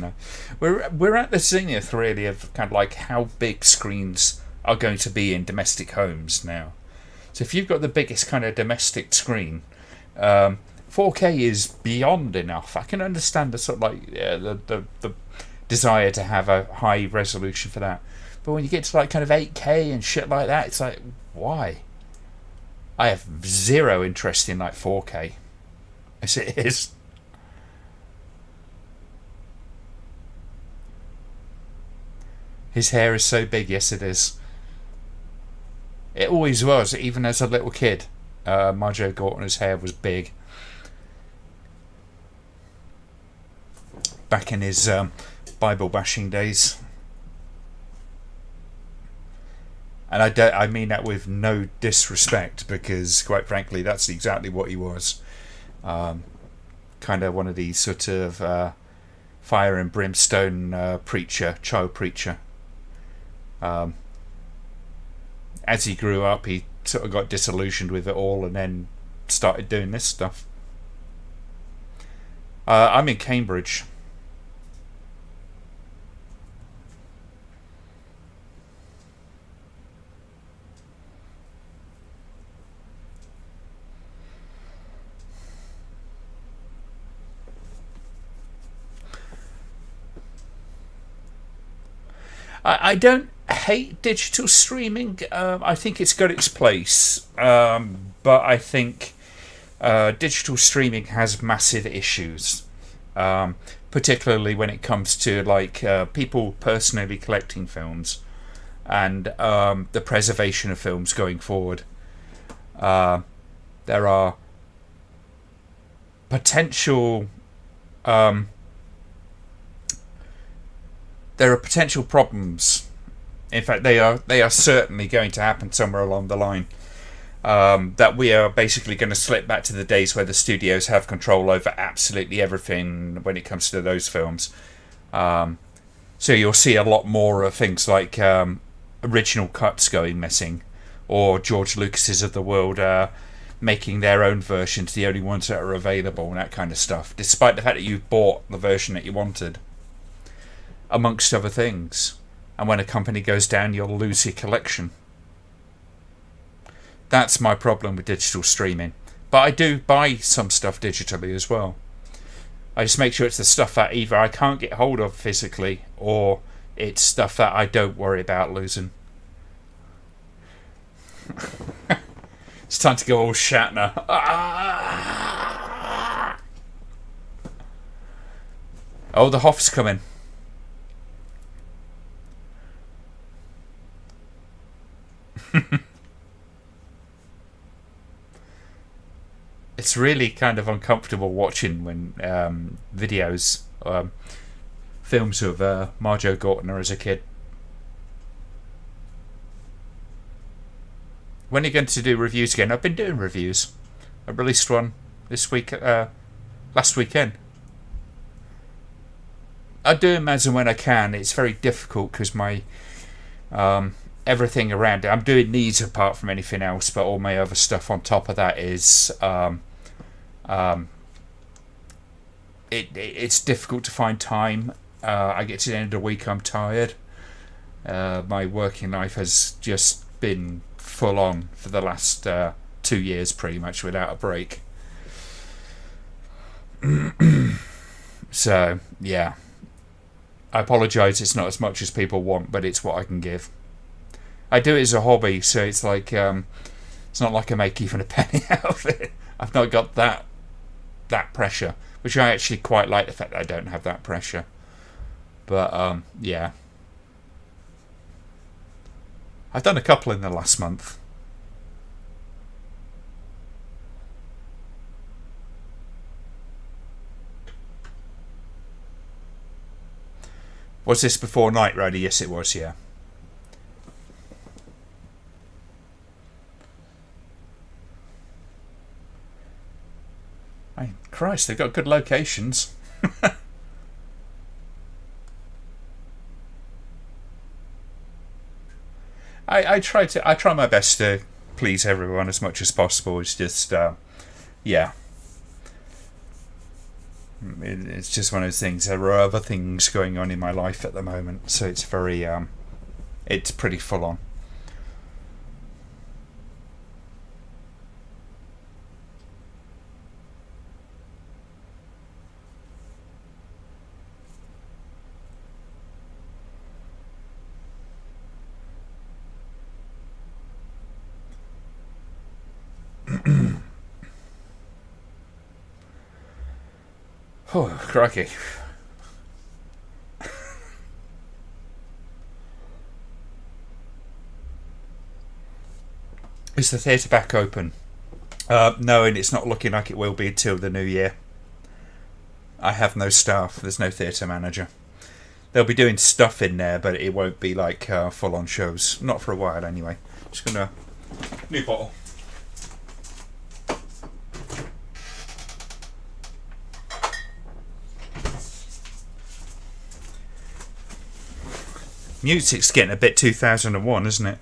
We're at the zenith really of kind of like how big screens are going to be in domestic homes now. So if you've got the biggest kind of domestic screen, 4K is beyond enough. I can understand the sort of like the desire to have a high resolution for that, but when you get to like kind of 8K and shit like that, it's like, why? I have zero interest in like 4K, as it is. His hair is so big, yes it is. It always was, even as a little kid. Marjo Gortner's hair was big. Back in his Bible bashing days. And I mean that with no disrespect, because quite frankly that's exactly what he was. Kind of one of these sort of fire and brimstone child preacher. As he grew up, he sort of got disillusioned with it all and then started doing this stuff. I'm in Cambridge. I don't hate digital streaming. I think it's got its place, but I think digital streaming has massive issues, particularly when it comes to like people personally collecting films and the preservation of films going forward. There are potential problems. In fact, they are certainly going to happen somewhere along the line. That we are basically going to slip back to the days where the studios have control over absolutely everything when it comes to those films. So you'll see a lot more of things like original cuts going missing, or George Lucas's of the world making their own versions, the only ones that are available, and that kind of stuff, despite the fact that you bought the version that you wanted, amongst other things. And when a company goes down, you'll lose your collection. That's my problem with digital streaming. But I do buy some stuff digitally as well. I just make sure it's the stuff that either I can't get hold of physically, or it's stuff that I don't worry about losing. It's time to go all Shatner. Oh, the Hoff's coming. It's really kind of uncomfortable watching when videos, films of Marjo Gortner as a kid. When are you going to do reviews again? I've been doing reviews. I released one this week, last weekend. I do them as and when I can. It's very difficult because my everything around it. I'm doing these apart from anything else, but all my other stuff on top of that is it's difficult to find time. I get to the end of the week, I'm tired. My working life has just been full on for the last 2 years, pretty much without a break. So yeah, I apologise. It's not as much as people want, but it's what I can give. I do it as a hobby, so it's like it's not like I make even a penny out of it. I've not got that pressure, which I actually quite like, the fact that I don't have that pressure. But yeah, I've done a couple in the last month. Was this before Night Rider? Yes, it was. Yeah. Christ, they've got good locations. I try my best to please everyone as much as possible. It's just yeah, it's just one of those things. There are other things going on in my life at the moment, so it's very it's pretty full on. Oh, crikey. Is the theatre back open? No, and it's not looking like it will be until the new year. I have no staff. There's no theatre manager. They'll be doing stuff in there, but it won't be like full-on shows. Not for a while, anyway. Just gonna new bottle. Music's getting a bit 2001, isn't it?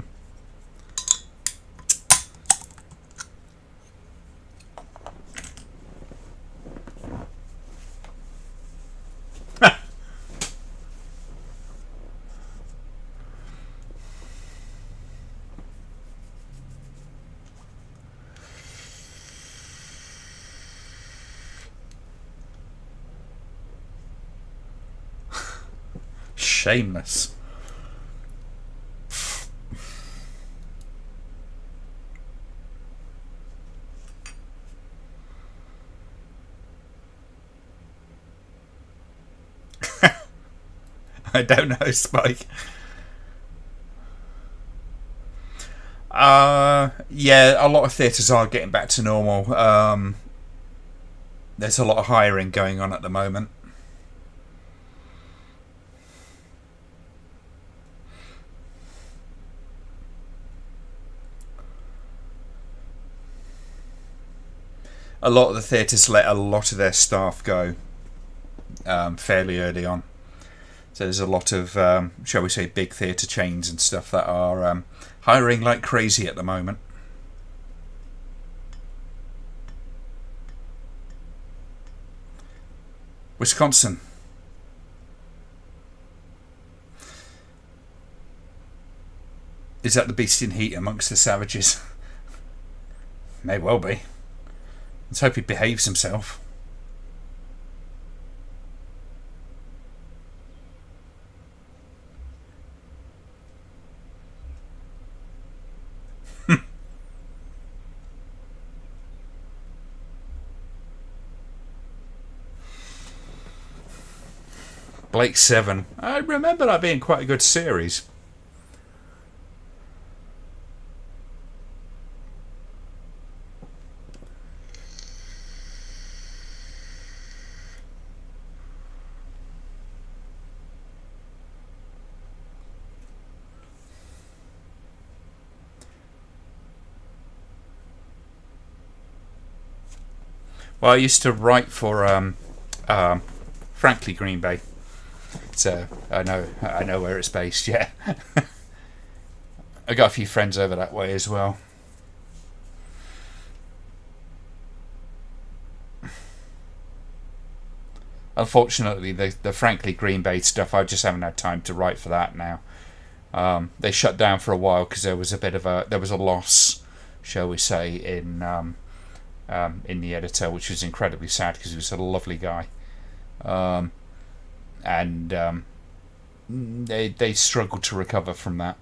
Shameless. I don't know, Spike. Yeah, a lot of theatres are getting back to normal. There's a lot of hiring going on at the moment. A lot of the theatres let a lot of their staff go fairly early on. So there's a lot of, shall we say, big theatre chains and stuff that are hiring like crazy at the moment. Wisconsin. Is that the beast in heat amongst the savages? May well be. Let's hope he behaves himself. Blake 7. I remember that being quite a good series. Well, I used to write for Frankly Green Bay, so I know where it's based. Yeah, I got a few friends over that way as well. Unfortunately, the Frankly Green Bay stuff, I just haven't had time to write for that now. They shut down for a while because there was a loss, shall we say, in the editor, which was incredibly sad because he was a lovely guy, and they struggled to recover from that.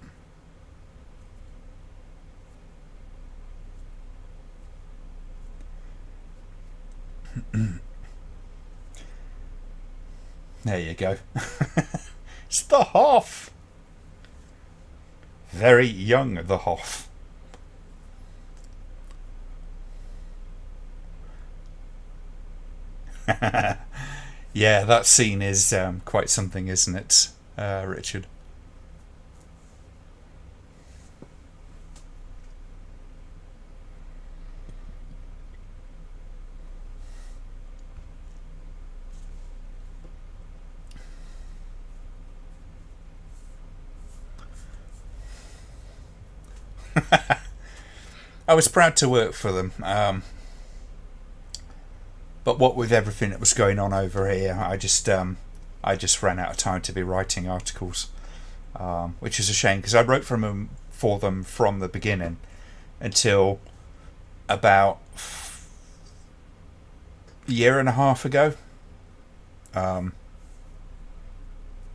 There you go. It's the Hoff. Very young, the Hoff. Yeah, that scene is quite something, isn't it, Richard? I was proud to work for them, but what with everything that was going on over here, I just ran out of time to be writing articles, which is a shame because I wrote for them from the beginning until about a year and a half ago.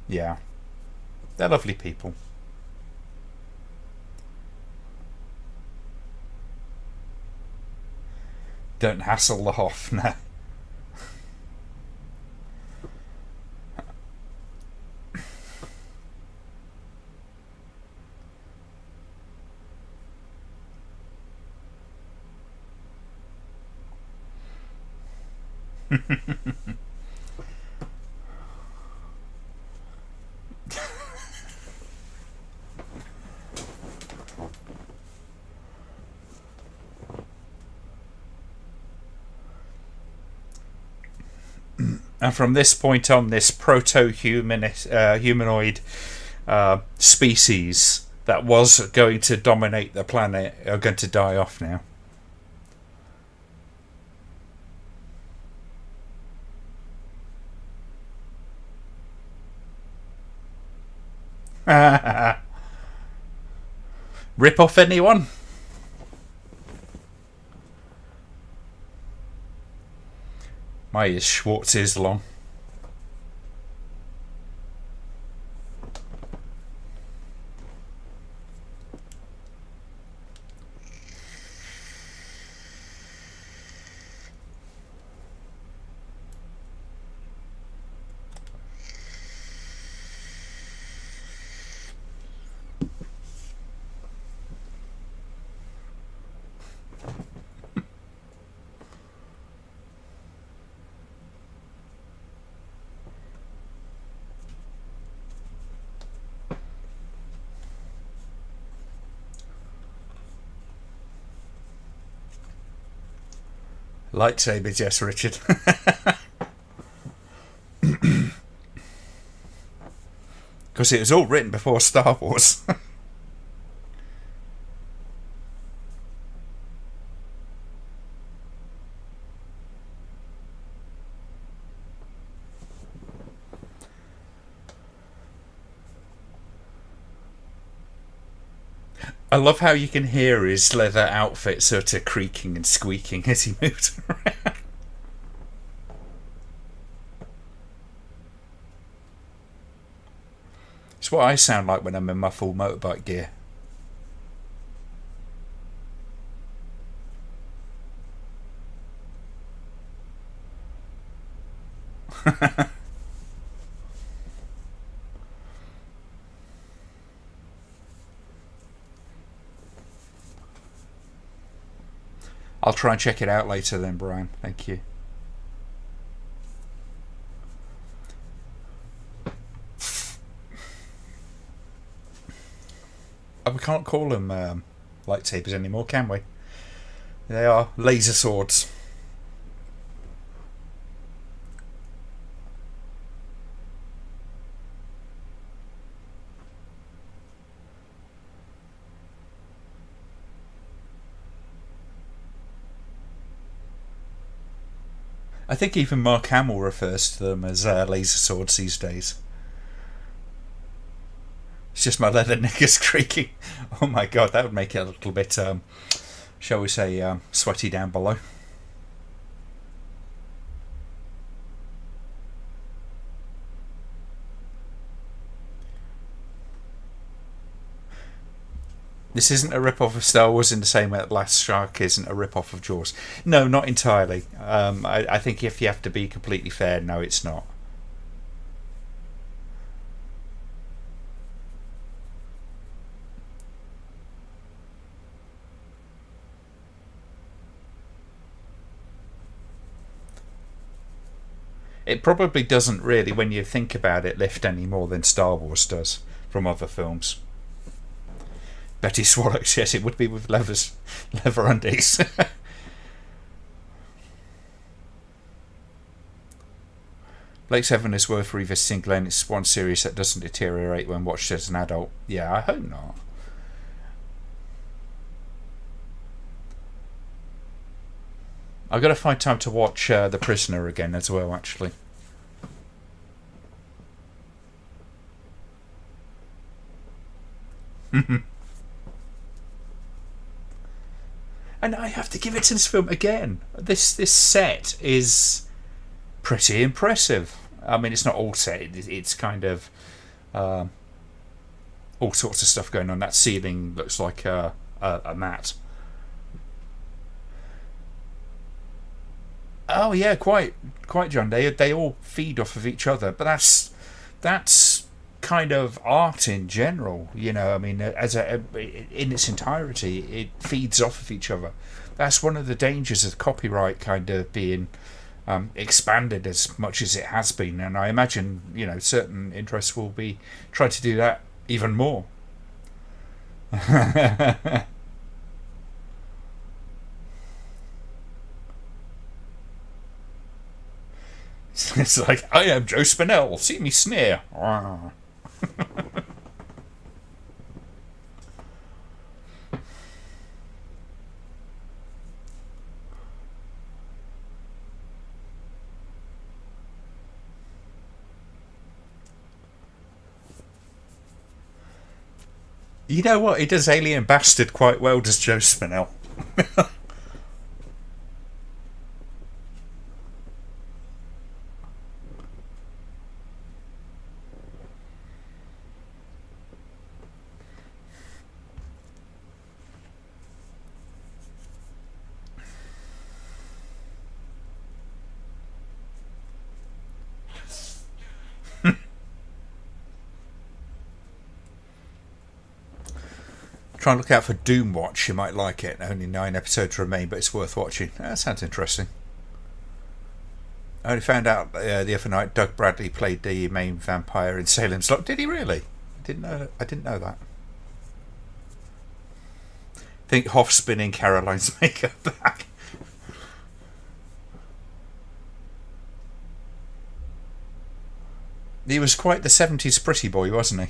Yeah, they're lovely people. Don't hassle the Hoff now. And from this point on, this humanoid species that was going to dominate the planet are going to die off now. Rip off anyone? My is Schwartz is long. Lightsabers, yes, Richard. Because it was all written before Star Wars. I love how you can hear his leather outfit sort of creaking and squeaking as he moves around. It's what I sound like when I'm in my full motorbike gear. I'll try and check it out later then, Brian. Thank you. We can't call them lightsabers anymore, can we? They are laser swords. I think even Mark Hamill refers to them as laser swords these days. It's just my leather knickers creaking. Oh my god, that would make it a little bit, shall we say, sweaty down below. This isn't a rip-off of Star Wars in the same way that Last Shark isn't a rip-off of Jaws. No, not entirely. I think if you have to be completely fair, no, it's not. It probably doesn't really, when you think about it, lift any more than Star Wars does from other films. Betty Swallows, yes, it would be with leather undies. Blake Seven is worth revisiting, Glenn. It's one series that doesn't deteriorate when watched as an adult. Yeah, I hope not. I've got to find time to watch The Prisoner again as well, actually. And I have to give it to this film again. This set is pretty impressive. I mean, it's not all set. It's kind of all sorts of stuff going on. That ceiling looks like a mat. Oh yeah, quite, John. They all feed off of each other, but that's kind of art in general. You know, I mean, in its entirety, it feeds off of each other. That's one of the dangers of copyright kind of being expanded as much as it has been, and I imagine certain interests will be trying to do that even more. It's like, I am Joe Spinell. See me sneer. You know what? He does Alien Bastard quite well, does Joe Spinell. Try and look out for Doom Watch. You might like it. Only 9 episodes remain, but it's worth watching. That sounds interesting. I only found out the other night Doug Bradley played the main vampire in Salem's Lot. Did he really? I didn't know that. Think Hoff spinning Caroline's makeup back. He was quite the 70s pretty boy, wasn't he?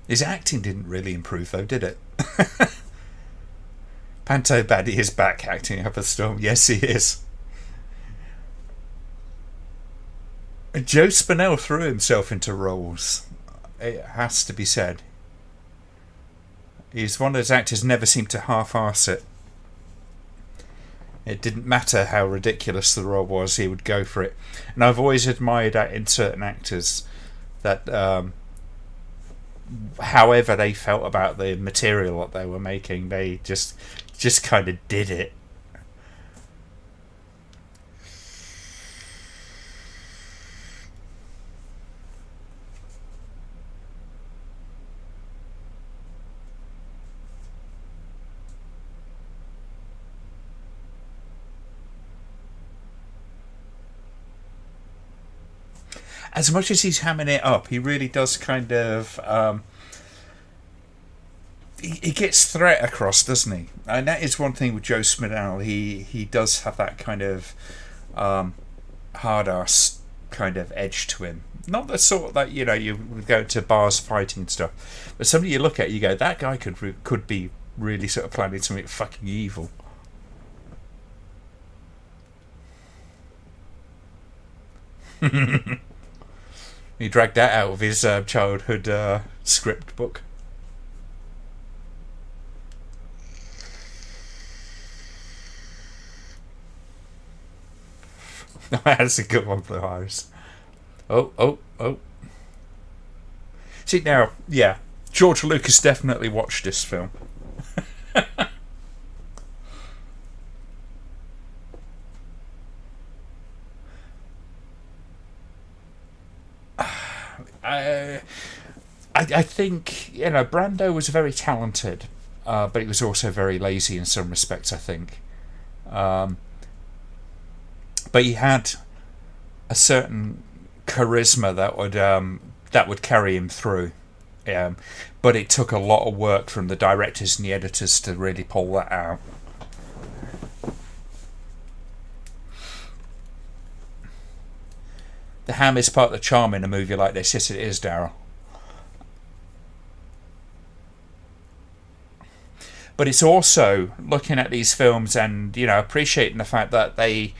His acting didn't really improve, though, did it? Panto Baddie is back acting up a storm. Yes, he is. Joe Spinell threw himself into roles. It has to be said. He's one of those actors who never seemed to half-arse it. It didn't matter how ridiculous the role was, he would go for it. And I've always admired that in certain actors that however they felt about the material that they were making, they just kind of did it. As much as he's hamming it up, he really does kind of he gets threat across, doesn't he? And that is one thing with Joe Spinell. He does have that kind of hard ass kind of edge to him. Not the sort that you would go to bars fighting and stuff, but somebody you look at, you go, that guy could be really sort of planning something fucking evil. He dragged that out of his childhood script book. That's a good one, Blue Iris. Oh. See, now, yeah, George Lucas definitely watched this film. I think Brando was very talented, but he was also very lazy in some respects, I think. But he had a certain charisma that would carry him through. But it took a lot of work from the directors and the editors to really pull that out. the ham is part of the charm in a movie like this. Yes, it is, Daryl. But it's also looking at these films and, you know, appreciating the fact that they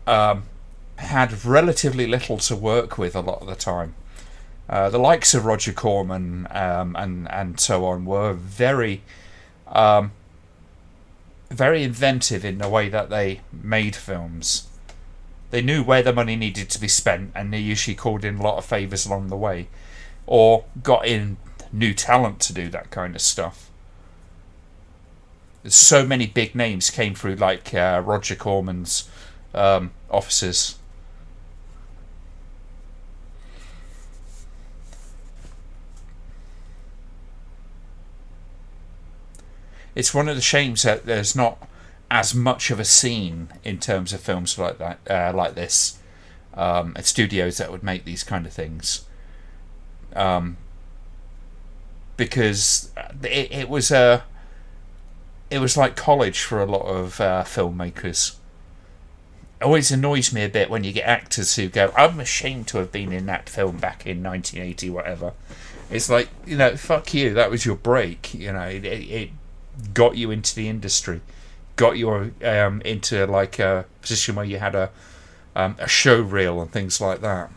had relatively little to work with a lot of the time. The likes of Roger Corman and so on were very very inventive in the way that they made films. They knew where the money needed to be spent, and they usually called in a lot of favours along the way, or got in new talent to do that kind of stuff. So many big names came through, like Roger Corman's offices. It's one of the shames that there's not as much of a scene in terms of films like that, like this, at studios that would make these kind of things, because it was like college for a lot of filmmakers. It always annoys me a bit when you get actors who go, "I'm ashamed to have been in that film back in 1980, whatever." It's like, you know, fuck you. That was your break. You know, it got you into the industry, got you into like a position where you had a show reel and things like that.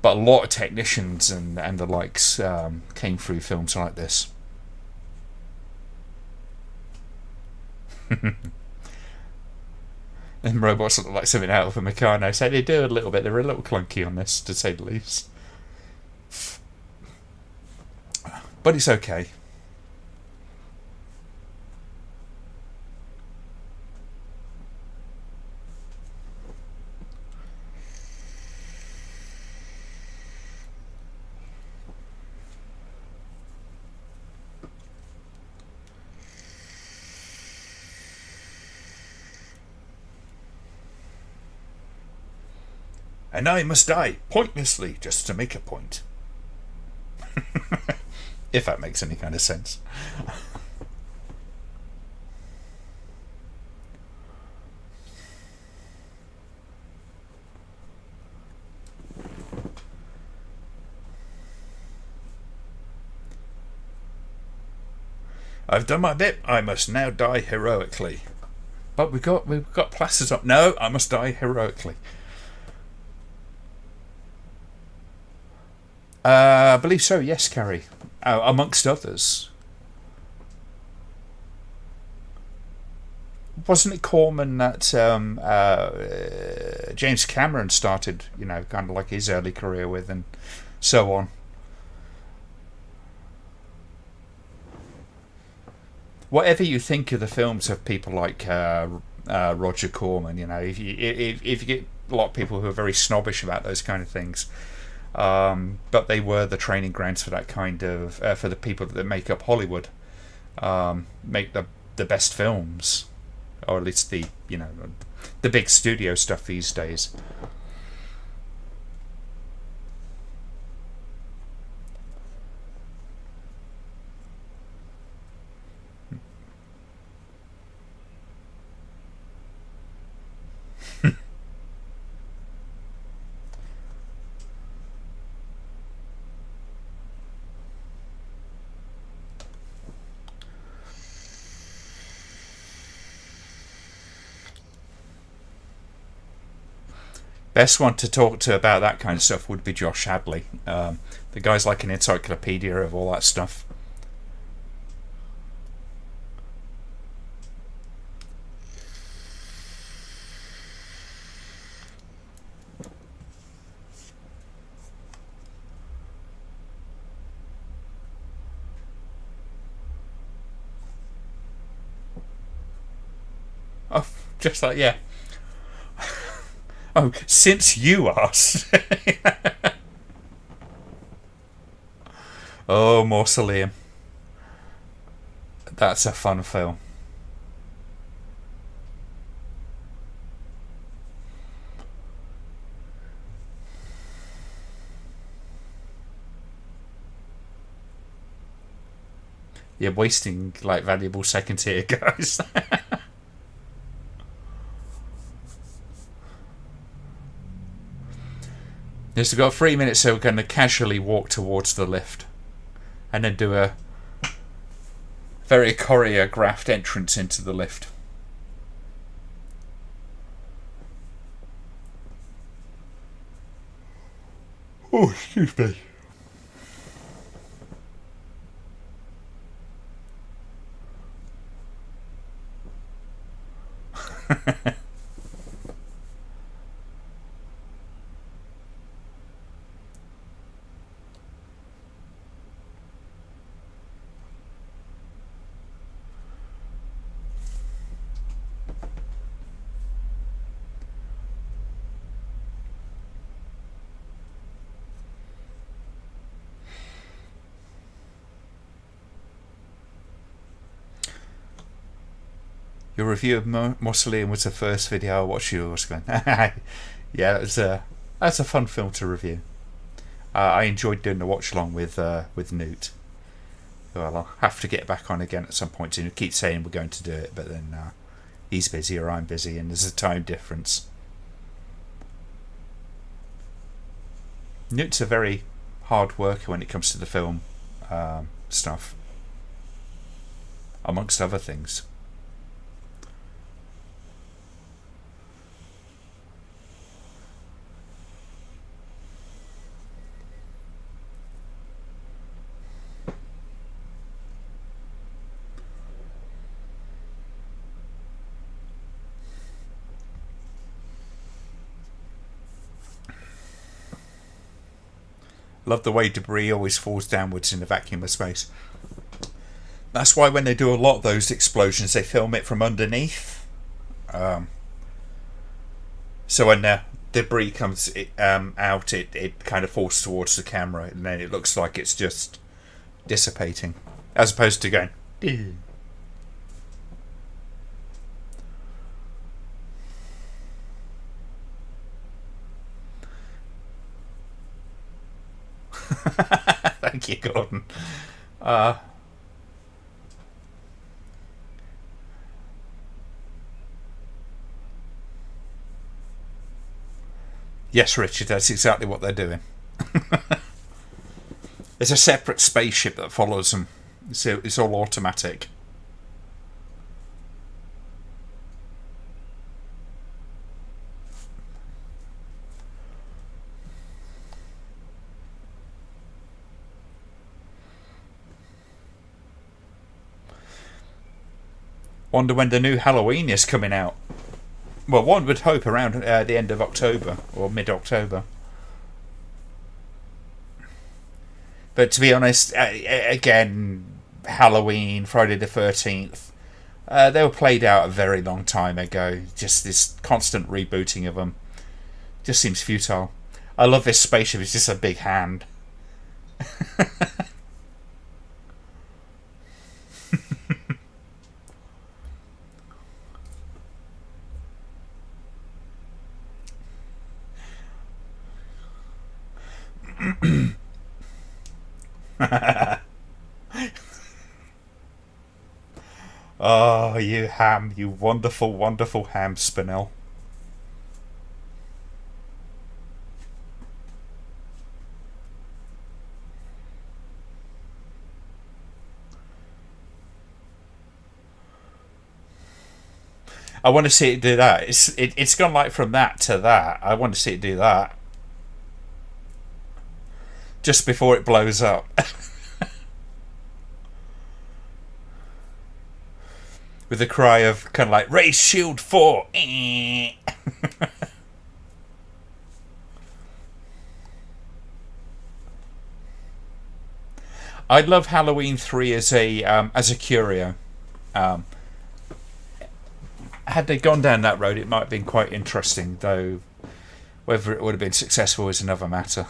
But a lot of technicians and the likes came through films like this. And robots look like something out of a Meccano. So they do a little bit. They're a little clunky on this, to say the least. But it's okay. And I must die pointlessly just to make a point. If that makes any kind of sense. I've done my bit. I must now die heroically. But we've got plasters up. No, I must die heroically. I believe so, yes, Carrie. Amongst others. Wasn't it Corman that James Cameron started, you know, kind of like his early career with, and so on? Whatever you think of the films of people like Roger Corman, you know, if you get a lot of people who are very snobbish about those kind of things, but they were the training grounds for that kind of for the people that make up Hollywood, make the best films, or at least the, you know, the big studio stuff these days. Best one to talk to about that kind of stuff would be Josh Hadley. The guy's like an encyclopedia of all that stuff. Oh, just like, yeah. Oh, since you asked. Oh, Mausoleum. That's a fun film. You're wasting like valuable seconds here, guys. Yes, we've got 3 minutes, so we're going to casually walk towards the lift. And then do a very choreographed entrance into the lift. Oh, excuse me. Your review of Mausoleum was the first video I watched. You was going, yeah, that's a fun film to review. I enjoyed doing the watch along with Newt. Well, I'll have to get back on again at some point. And keep saying we're going to do it, but then he's busy or I'm busy, and there's a time difference. Newt's a very hard worker when it comes to the film stuff, amongst other things. Love the way debris always falls downwards in a vacuum of space. That's why when they do a lot of those explosions, they film it from underneath. So when the debris comes out, it kind of falls towards the camera, and then it looks like it's just dissipating, as opposed to going. Thank you, Gordon. Yes, Richard, that's exactly what they're doing. There's a separate spaceship that follows them. So it's all automatic. Wonder when the new Halloween is coming out. Well, one would hope around the end of October or mid-October. But to be honest, again, Halloween, Friday the 13th, they were played out a very long time ago. Just this constant rebooting of them just seems futile. I love this spaceship. It's just a big hand. Oh, you ham, you wonderful, wonderful ham, Spinell. I want to see it do that. It's gone like from that to that. I want to see it do that. Just before it blows up. With a cry of kind of like, raise shield 4. I'd love Halloween 3 as a curio. Had they gone down that road, it might have been quite interesting, though whether it would have been successful is another matter.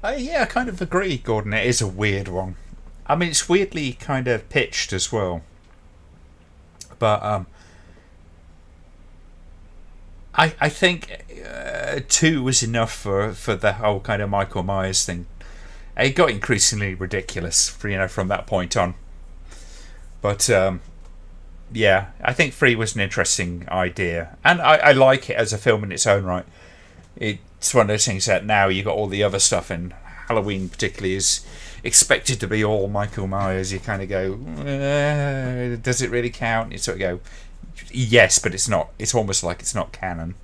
Yeah, I kind of agree, Gordon. It is a weird one. I mean, it's weirdly kind of pitched as well. But I think two was enough for the whole kind of Michael Myers thing. It got increasingly ridiculous, from that point on. But yeah, I think three was an interesting idea, and I like it as a film in its own right. It's one of those things that now you got all the other stuff, and Halloween particularly is expected to be all Michael Myers. You kind of go, does it really count? You sort of go, yes, but it's not. It's almost like it's not canon,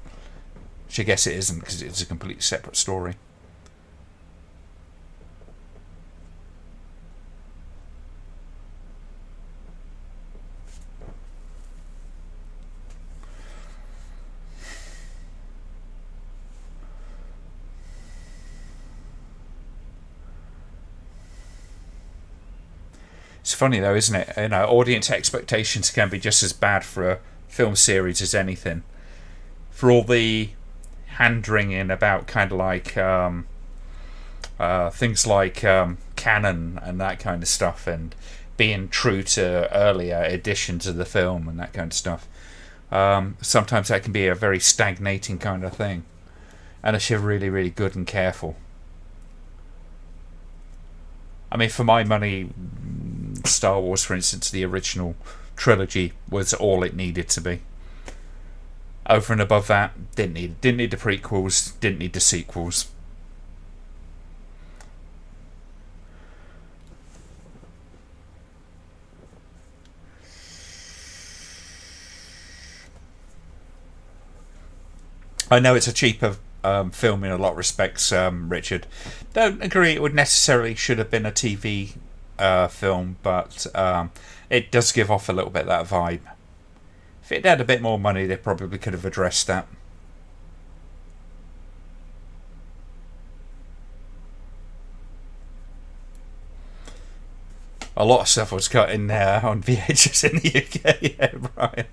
which I guess it isn't because it's a completely separate story. It's funny though, isn't it? Audience expectations can be just as bad for a film series as anything. For all the hand wringing about kind of like things like canon and that kind of stuff, and being true to earlier editions of the film and that kind of stuff. Sometimes that can be a very stagnating kind of thing, unless you're really, really good and careful. I mean, for my money, Star Wars, for instance, the original trilogy was all it needed to be. Over and above that, didn't need the prequels, didn't need the sequels. I know it's a cheaper film in a lot of respects, Richard. Don't agree it would necessarily should have been a TV film, but it does give off a little bit of that vibe. If it had a bit more money, they probably could have addressed that. A lot of stuff was cut in there on VHS in the UK. Yeah, Brian.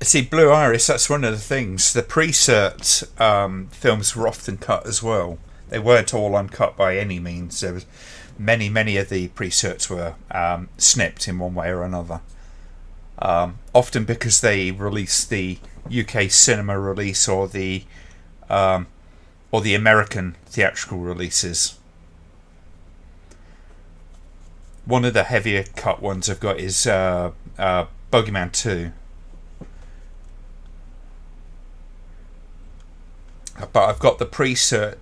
See, Blue Iris, that's one of the things. The pre-cert films were often cut as well. They weren't all uncut by any means. There was many of the pre-certs were snipped in one way or another. Often because they released the UK cinema release or the American theatrical releases. One of the heavier cut ones I've got is Bogeyman 2. But I've got the pre-cert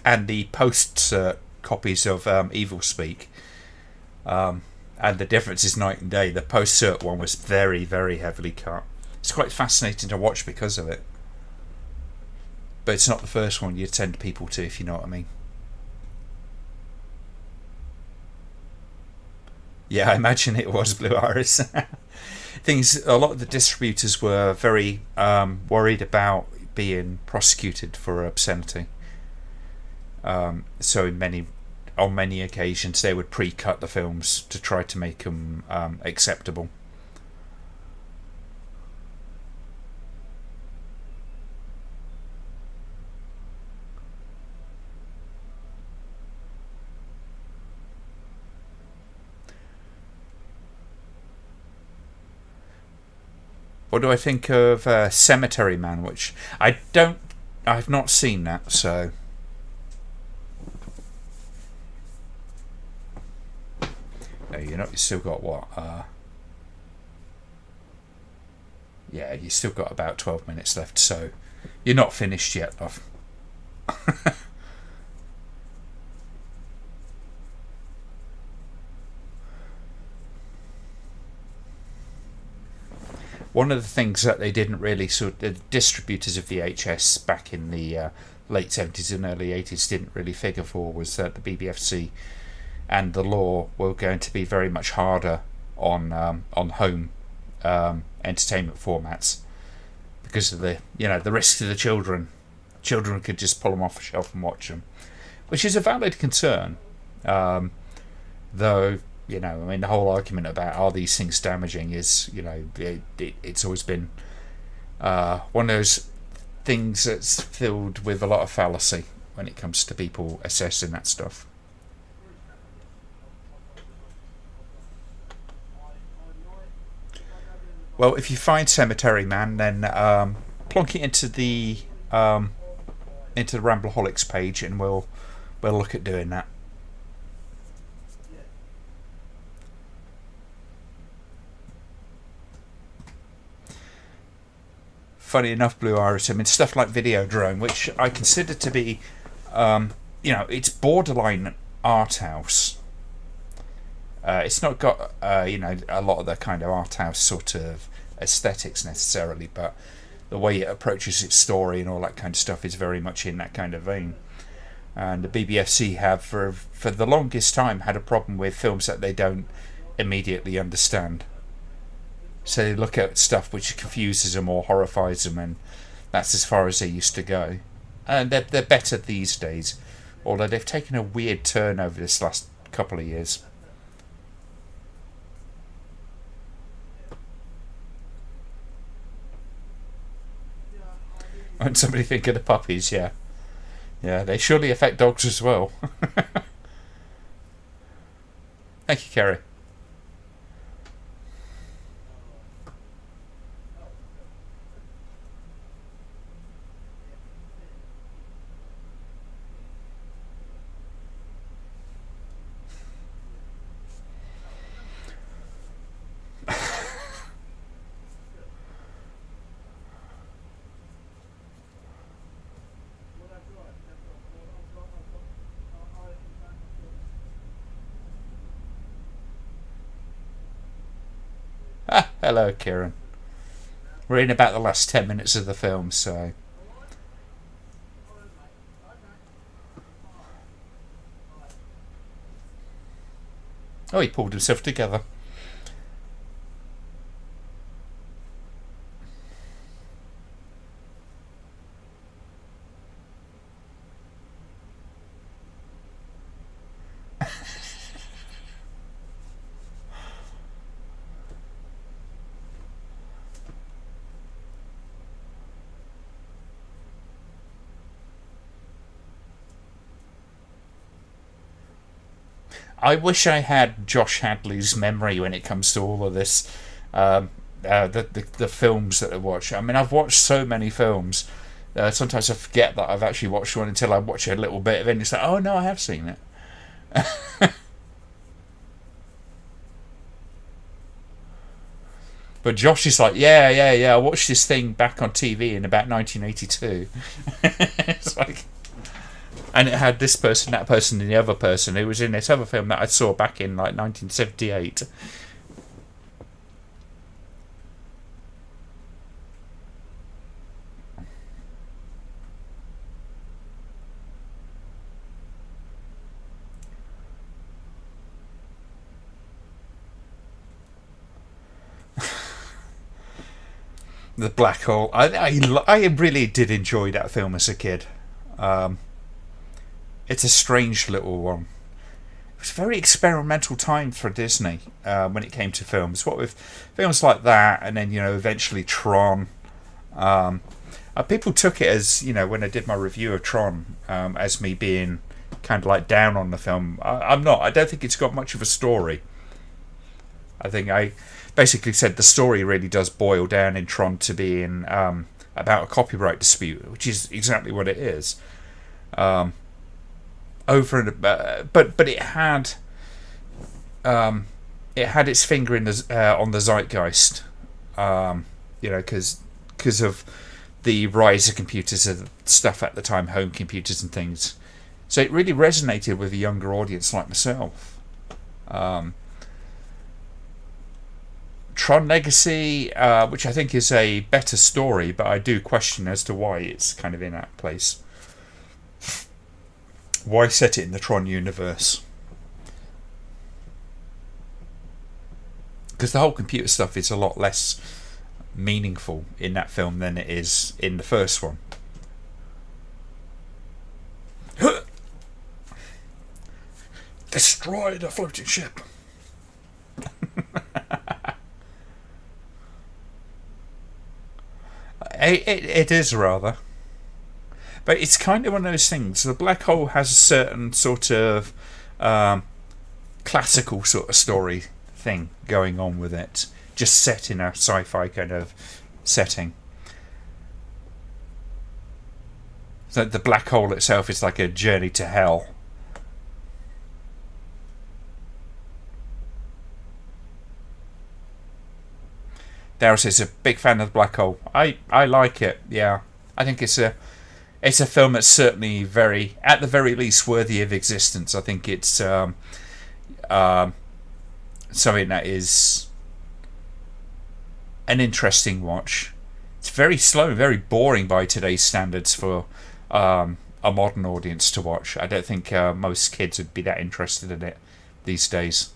and the post-cert copies of Evil Speak. And the difference is night and day. The post-cert one was very, very heavily cut. It's quite fascinating to watch because of it. But it's not the first one you'd send people to, if you know what I mean. Yeah, I imagine it was Blue Iris. A lot of the distributors were very worried about being prosecuted for obscenity. So on many occasions they would pre-cut the films to try to make them acceptable. What do I think of Cemetery Man, which I've not seen that, so. No, you've still got what? Yeah, you've still got about 12 minutes left, so you're not finished yet, love. One of the things that they didn't really the distributors of VHS back in the late 70s and early 80s didn't really figure for was that the BBFC and the law were going to be very much harder on home entertainment formats because of the risk to the children. Children could just pull them off the shelf and watch them, which is a valid concern. Though, the whole argument about are these things damaging is, it's always been one of those things that's filled with a lot of fallacy when it comes to people assessing that stuff. Well, if you find Cemetery Man, then plonk it into the Rambleholics page, and we'll look at doing that. Funny enough, Blue Iris, stuff like Videodrome, which I consider to be, it's borderline art house. It's not got, a lot of the kind of art house sort of aesthetics necessarily, but the way it approaches its story and all that kind of stuff is very much in that kind of vein. And the BBFC have, for the longest time, had a problem with films that they don't immediately understand. So they look at stuff which confuses them or horrifies them, and that's as far as they used to go. And they're better these days, although they've taken a weird turn over this last couple of years. And somebody think of the puppies, yeah. Yeah, they surely affect dogs as well. Thank you, Kerry. Hello, Kieran. We're in about the last 10 minutes of the film, so... Oh, he pulled himself together. I wish I had Josh Hadley's memory when it comes to all of this. The films that I watch. I've watched so many films. Sometimes I forget that I've actually watched one until I watch a little bit of it, and it's like, oh no, I have seen it. But Josh is like, yeah, I watched this thing back on TV in about 1982. It's like... And it had this person, that person, and the other person who was in this other film that I saw back in like 1978. The Black Hole. I really did enjoy that film as a kid. It's a strange little one. It was a very experimental time for Disney when it came to films. What with films like that, and then eventually Tron. People took it as when I did my review of Tron as me being kind of like down on the film. I'm not. I don't think it's got much of a story. I think I basically said the story really does boil down in Tron to being about a copyright dispute, which is exactly what it is. Over and but it had its finger in the on the zeitgeist, because of the rise of computers and stuff at the time, home computers and things. So it really resonated with a younger audience like myself. Tron Legacy, which I think is a better story, but I do question as to why it's kind of in that place. Why set it in the Tron universe? Because the whole computer stuff is a lot less meaningful in that film than it is in the first one. Destroy the floating ship. It is rather. But it's kind of one of those things. The black hole has a certain sort of classical sort of story thing going on with it, just set in a sci-fi kind of setting. So the black hole itself is like a journey to hell. Daryl says a big fan of the black hole. I like it. Yeah, I think it's a film that's certainly very, at the very least, worthy of existence. I think it's something that is an interesting watch. It's very slow, very boring by today's standards for a modern audience to watch. I don't think most kids would be that interested in it these days.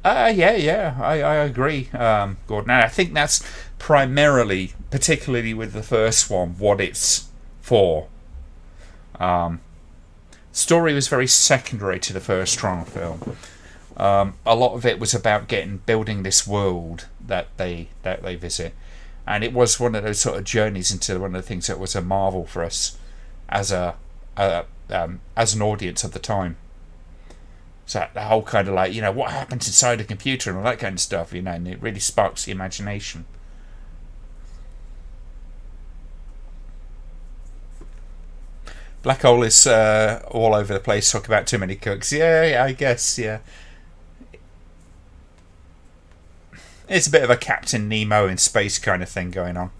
Yeah, I agree, Gordon. And I think that's primarily, particularly with the first one, what it's for. Story was very secondary to the first Tron film. A lot of it was about building this world that they visit, and it was one of those sort of journeys into one of the things that was a marvel for us as as an audience at the time. So the whole kind of like, what happens inside a computer and all that kind of stuff, and it really sparks the imagination. Black hole is all over the place. Talk about too many cooks. Yeah, I guess. Yeah, it's a bit of a Captain Nemo in space kind of thing going on.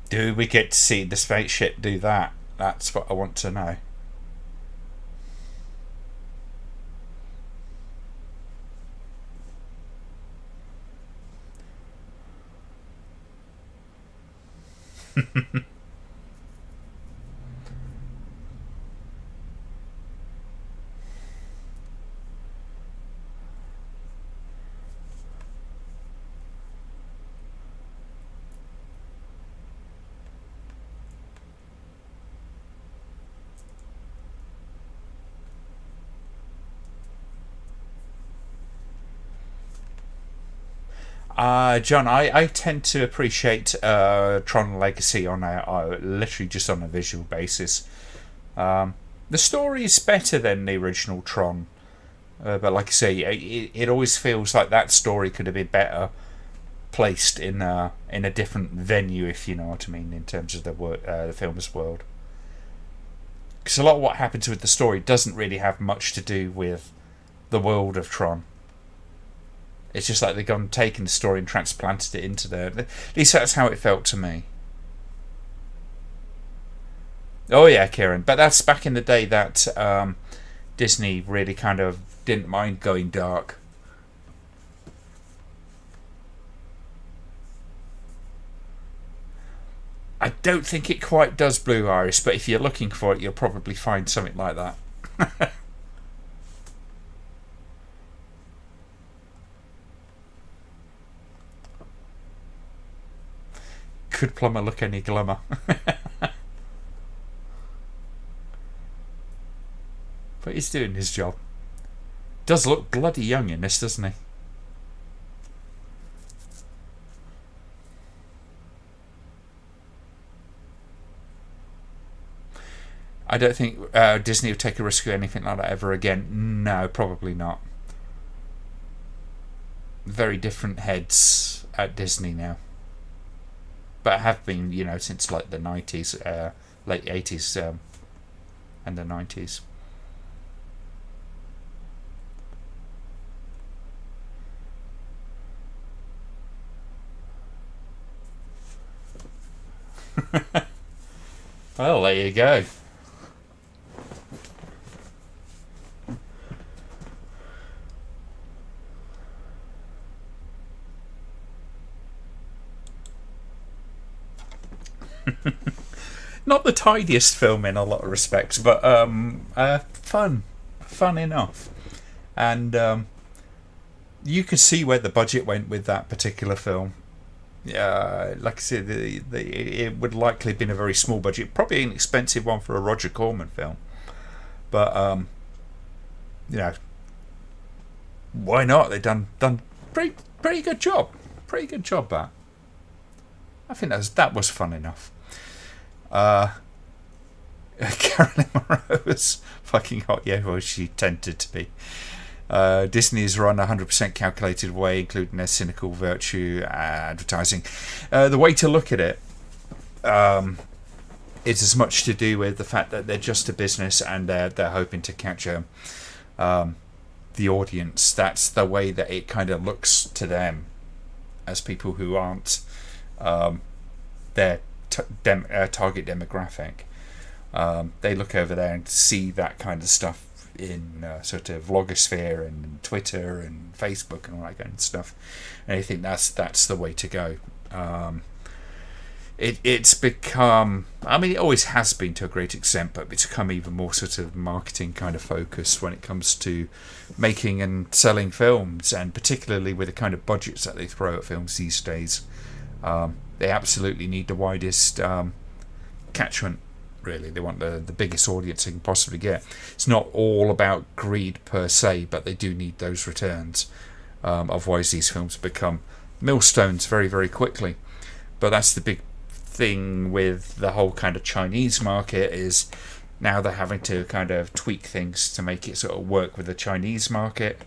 Do we get to see the spaceship do that? That's what I want to know. John, I tend to appreciate Tron Legacy on literally just on a visual basis. The story is better than the original Tron, but like I say, it always feels like that story could have been better placed in a different venue, if you know what I mean, in terms of the film's world. Because a lot of what happens with the story doesn't really have much to do with the world of Tron. It's just like they've gone taken the story and transplanted it into there. At least that's how it felt to me. Oh yeah, Kieran. But that's back in the day that Disney really kind of didn't mind going dark. I don't think it quite does, Blue Iris, but if you're looking for it, you'll probably find something like that. Could Plumber look any glummer? But he's doing his job. Does look bloody young in this, doesn't he? I don't think Disney would take a risk with anything like that ever again. No, probably not. Very different heads at Disney now. But have been, since like the 90s, late 80s, and the 90s. Well, there you go. Not the tidiest film in a lot of respects, but fun enough, and you can see where the budget went with that particular film. Like I said, it would likely have been a very small budget, probably an expensive one for a Roger Corman film, but you know, why not? They've done pretty good job, That I think that was fun enough. Carolyn Monroe was fucking hot. Yeah, well, she tended to be. Disney is run a 100% calculated way, including their cynical virtue advertising. The way to look at it is as much to do with the fact that they're just a business and they're hoping to capture the audience. That's the way that it kind of looks to them as people who aren't their target demographic. They look over there and see that kind of stuff in sort of vlogosphere and Twitter and Facebook and all that kind of stuff, and I think that's the way to go. It's become, I mean, it always has been to a great extent, but it's become even more sort of marketing kind of focused when it comes to making and selling films, and particularly with the kind of budgets that they throw at films these days. They absolutely need the widest catchment. Really, they want the biggest audience they can possibly get. It's not all about greed per se, but they do need those returns. Otherwise, these films become millstones very, very quickly. But that's the big thing with the whole kind of Chinese market, is now they're having to kind of tweak things to make it sort of work with the Chinese market,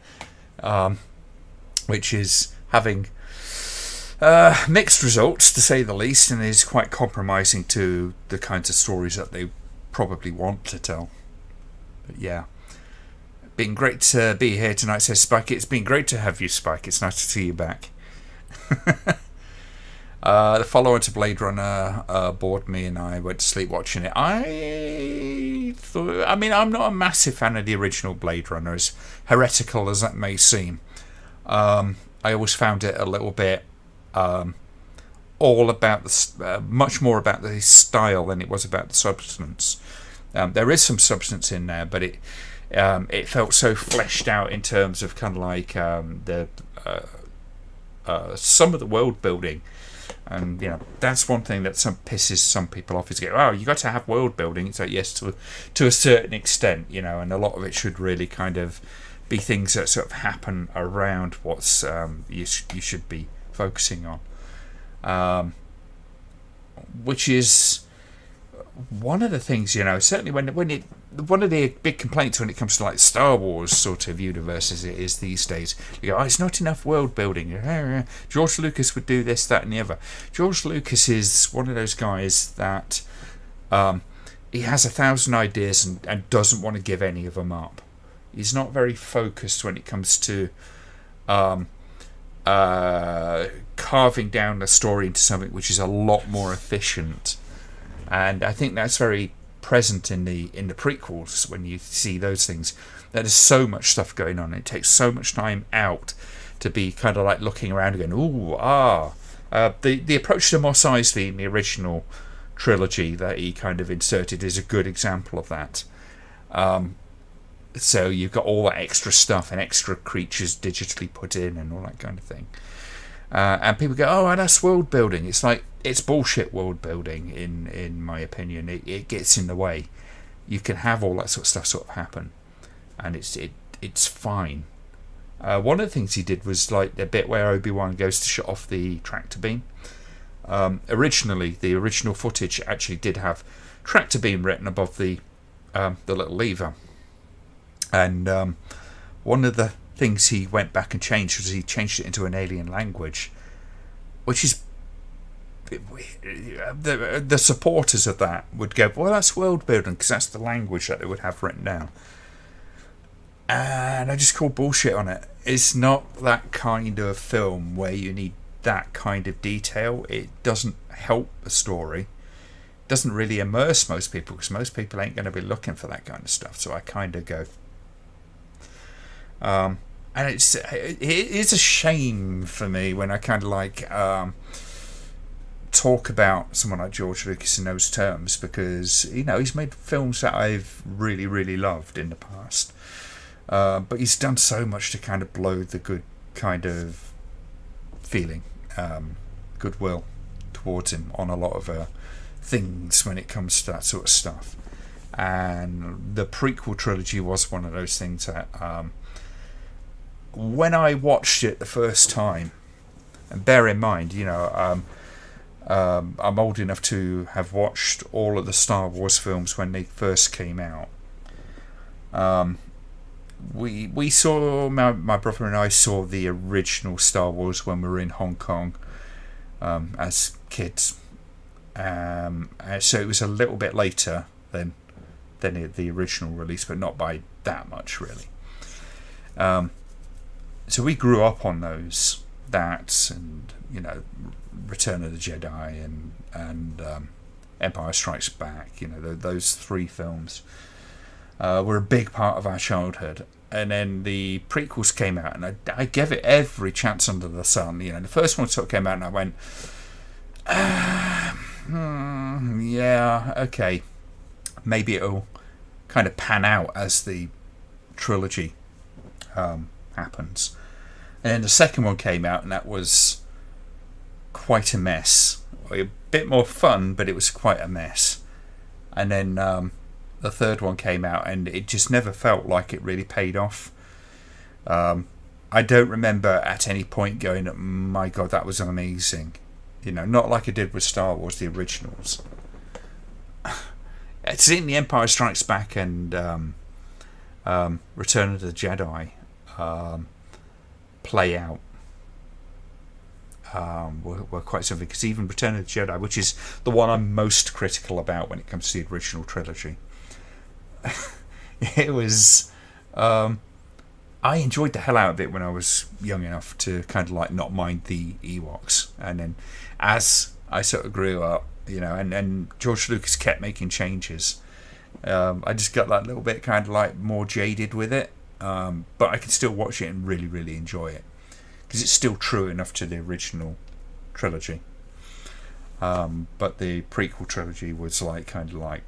which is having mixed results, to say the least, and is quite compromising to the kinds of stories that they probably want to tell. But yeah, been great to be here tonight, says Spike. It's been great to have you, Spike. It's nice to see you back. The follow-on to Blade Runner bored me, and I went to sleep watching it. I mean, I'm not a massive fan of the original Blade Runner, as heretical as that may seem. I always found it a little bit all about the much more about the style than it was about the substance. There is some substance in there, but it felt so fleshed out in terms of kind of like the some of the world building, and you know, that's one thing that pisses some people off, is go, oh, you got to have world building. It's like, yes, to a certain extent, you know, and a lot of it should really kind of be things that sort of happen around what's you should be focusing on, which is one of the things, you know, certainly when one of the big complaints when it comes to like Star Wars sort of universes is these days, you go, oh, it's not enough world building. George Lucas would do this, that and the other. George Lucas is one of those guys that he has 1,000 ideas and doesn't want to give any of them up. He's not very focused when it comes to carving down the story into something which is a lot more efficient, and I think that's very present in the prequels when you see those things. There's so much stuff going on. It takes so much time out to be kind of like looking around and going, the approach to Mos Eisley in the original trilogy that he kind of inserted is a good example of that. So you've got all that extra stuff and extra creatures digitally put in and all that kind of thing. And people go, oh, that's world building. It's like, it's bullshit world building, in my opinion. It gets in the way. You can have all that sort of stuff sort of happen, and it's fine. One of the things he did was like the bit where Obi-Wan goes to shut off the tractor beam. Originally, the original footage actually did have tractor beam written above the little lever. And one of the things he went back and changed was he changed it into an alien language, which is the supporters of that would go, well, that's world building because that's the language that they would have written down. And I just call bullshit on it. It's not that kind of film where you need that kind of detail. It doesn't help the story. doesn't really immerse most people, because most people ain't going to be looking for that kind of stuff. So I kind of go. And it is a shame for me when I kind of like talk about someone like George Lucas in those terms, because he's made films that I've really, really loved in the past, but he's done so much to kind of blow the good kind of feeling, goodwill towards him on a lot of things when it comes to that sort of stuff. And the prequel trilogy was one of those things that when I watched it the first time, and bear in mind, I'm old enough to have watched all of the Star Wars films when they first came out. We saw, my brother and I saw the original Star Wars when we were in Hong Kong as kids. So it was a little bit later than the original release, but not by that much, really. So we grew up on those, and Return of the Jedi and Empire Strikes Back. Those three films were a big part of our childhood. And then the prequels came out, and I gave it every chance under the sun. The first one sort of came out, and I went, yeah, okay, maybe it'll kind of pan out as the trilogy happens. And then the second one came out, and that was quite a mess. A bit more fun, but it was quite a mess. And then the third one came out, and it just never felt like it really paid off. I don't remember at any point going, my God, that was amazing. Not like I did with Star Wars, the originals. Seeing The Empire Strikes Back and Return of the Jedi play out were quite something, because even Return of the Jedi, which is the one I'm most critical about when it comes to the original trilogy, it was I enjoyed the hell out of it when I was young enough to kind of like not mind the Ewoks, and then as I sort of grew up, and George Lucas kept making changes, I just got that little bit kind of like more jaded with it. But I can still watch it and really, really enjoy it, because it's still true enough to the original trilogy. But the prequel trilogy was like kind of like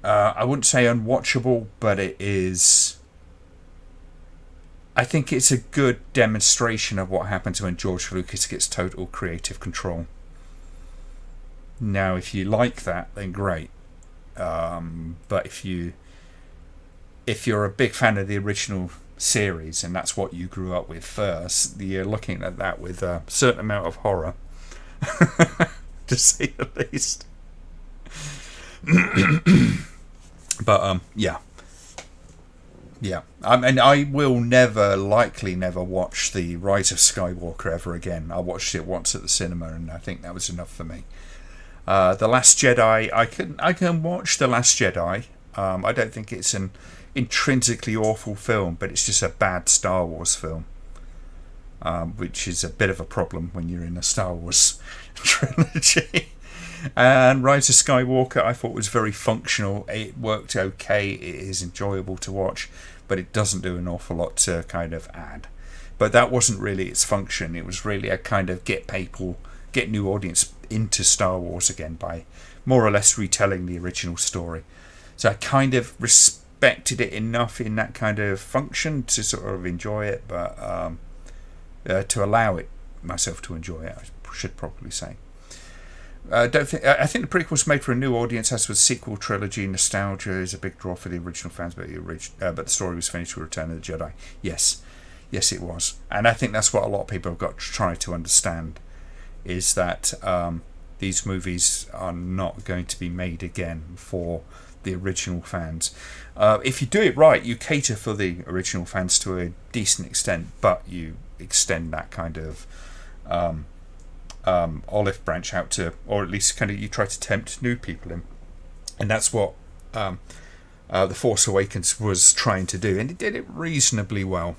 I wouldn't say unwatchable, but it is. I think it's a good demonstration of what happens when George Lucas gets total creative control. Now, if you like that, then great. But if you're a big fan of the original series and that's what you grew up with first, you're looking at that with a certain amount of horror, to say the least. But yeah. I mean, I will likely never watch The Rise of Skywalker ever again. I watched it once at the cinema, and I think that was enough for me. The Last Jedi, I can watch The Last Jedi. I don't think it's an intrinsically awful film, but it's just a bad Star Wars film, which is a bit of a problem when you're in a Star Wars trilogy. And Rise of Skywalker, I thought was very functional. It worked okay. It is enjoyable to watch, but it doesn't do an awful lot to kind of add. But that wasn't really its function. It was really a kind of get new audience into Star Wars again by more or less retelling the original story. So I kind of respected it enough in that kind of function to sort of enjoy it, but to allow it myself to enjoy it, I should probably say. I think the prequel's made for a new audience, as with sequel trilogy. Nostalgia is a big draw for the original fans, but the story was finished with Return of the Jedi. Yes, it was, and I think that's what a lot of people have got to try to understand, is that these movies are not going to be made again for the original fans. If you do it right, you cater for the original fans to a decent extent, but you extend that kind of olive branch out to, or at least kind of you try to tempt new people in, and that's what The Force Awakens was trying to do, and it did it reasonably well.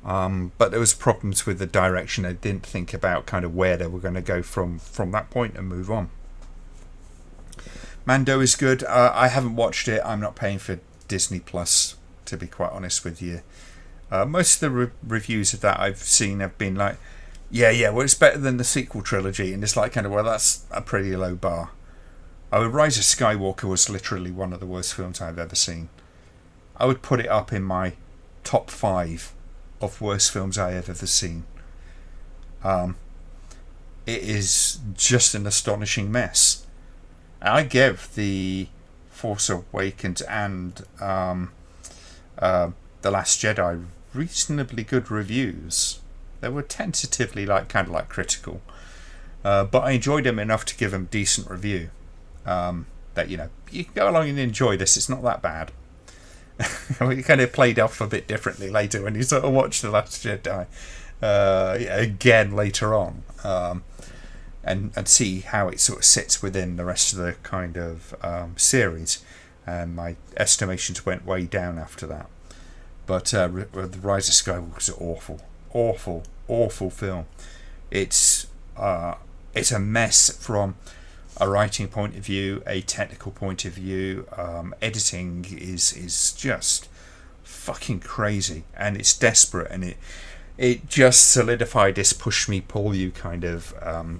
But there was problems with the direction. They didn't think about kind of where they were going to go from that point and move on. Mando is good. I haven't watched it. I'm not paying for Disney Plus, to be quite honest with you. Most of the reviews of that I've seen have been like, yeah, well, it's better than the sequel trilogy, and it's like kind of, well, that's a pretty low bar. Rise of Skywalker was literally one of the worst films I've ever seen. I would put it up in my top 5 of worst films I have ever seen. It is just an astonishing mess. I give the Force Awakens and The Last Jedi reasonably good reviews. They were tentatively kind of critical, but I enjoyed them enough to give them decent review. That you can go along and enjoy this. It's not that bad. It kind of played off a bit differently later when you sort of watch The Last Jedi again later on. And see how it sort of sits within the rest of the kind of series. And my estimations went way down after that. But The Rise of Skywalker is an awful film. It's a mess from a writing point of view, a technical point of view. Editing is just fucking crazy, and it's desperate, and it just solidified this push me pull you kind of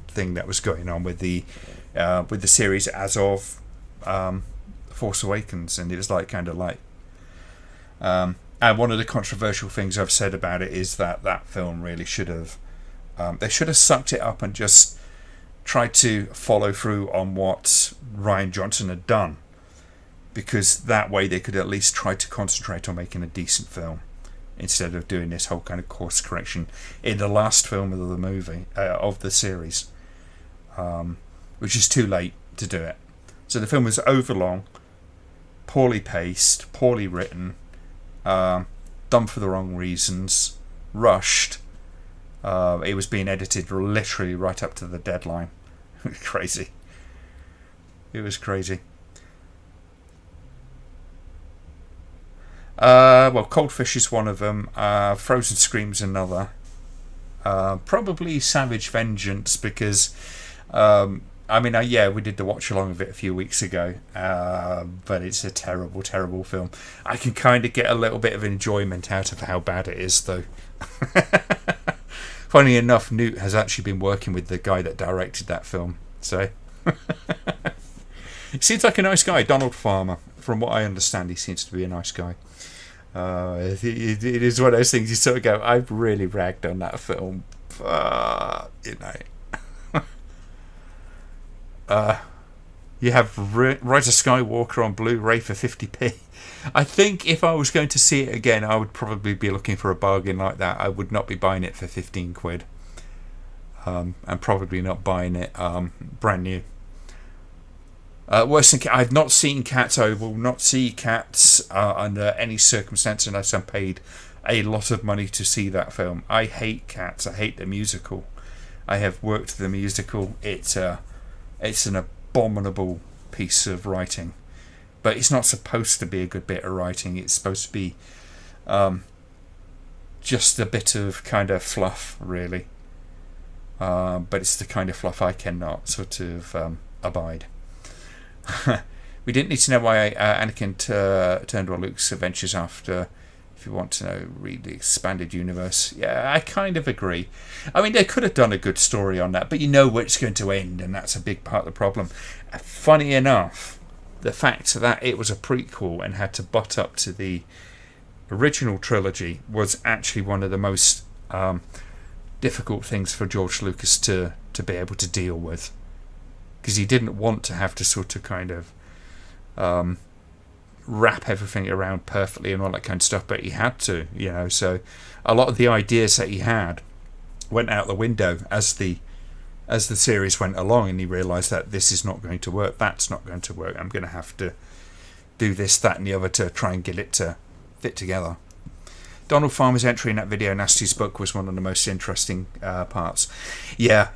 thing that was going on with the series as of Force Awakens, and it was and one of the controversial things I've said about it is that film really should have they should have sucked it up and just tried to follow through on what Rian Johnson had done, because that way they could at least try to concentrate on making a decent film, instead of doing this whole kind of course correction in the last film of the movie of the series, which is too late to do it. So the film was overlong, poorly paced, poorly written, done for the wrong reasons, rushed. It was being edited literally right up to the deadline. Crazy. It was crazy. Well, Cold Fish is one of them. Frozen Scream's another. Probably Savage Vengeance, because we did the watch along of it a few weeks ago, but it's a terrible, terrible film. I can kind of get a little bit of enjoyment out of how bad it is, though. Funny enough, Newt has actually been working with the guy that directed that film, so he seems like a nice guy. Donald Farmer, from what I understand, he seems to be a nice guy. It is one of those things you sort of go, I've really ragged on that film, you have Rise of Skywalker on Blu-ray for 50p. I think if I was going to see it again, I would probably be looking for a bargain like that. I would not be buying it for 15 quid. And probably not buying it brand new. Worse than I've not seen Cats. I will not see Cats under any circumstance unless I'm paid a lot of money to see that film. I hate Cats. I hate the musical. I have worked the musical. It's an abominable piece of writing. But it's not supposed to be a good bit of writing. It's supposed to be just a bit of kind of fluff, really. But it's the kind of fluff I cannot sort of abide. We didn't need to know why Anakin turned on Luke's adventures after. If you want to know, read the expanded universe. Yeah, I kind of agree. I mean, they could have done a good story on that, but you know where it's going to end, and that's a big part of the problem. Funny enough, the fact that it was a prequel and had to butt up to the original trilogy was actually one of the most difficult things for George Lucas to be able to deal with, because he didn't want to have to sort of kind of wrap everything around perfectly and all that kind of stuff, but he had to, so a lot of the ideas that he had went out the window as the series went along, and he realised that this is not going to work, that's not going to work, I'm going to have to do this, that and the other to try and get it to fit together. Donald Farmer's entry in that Video Nasty's book was one of the most interesting parts. Yeah.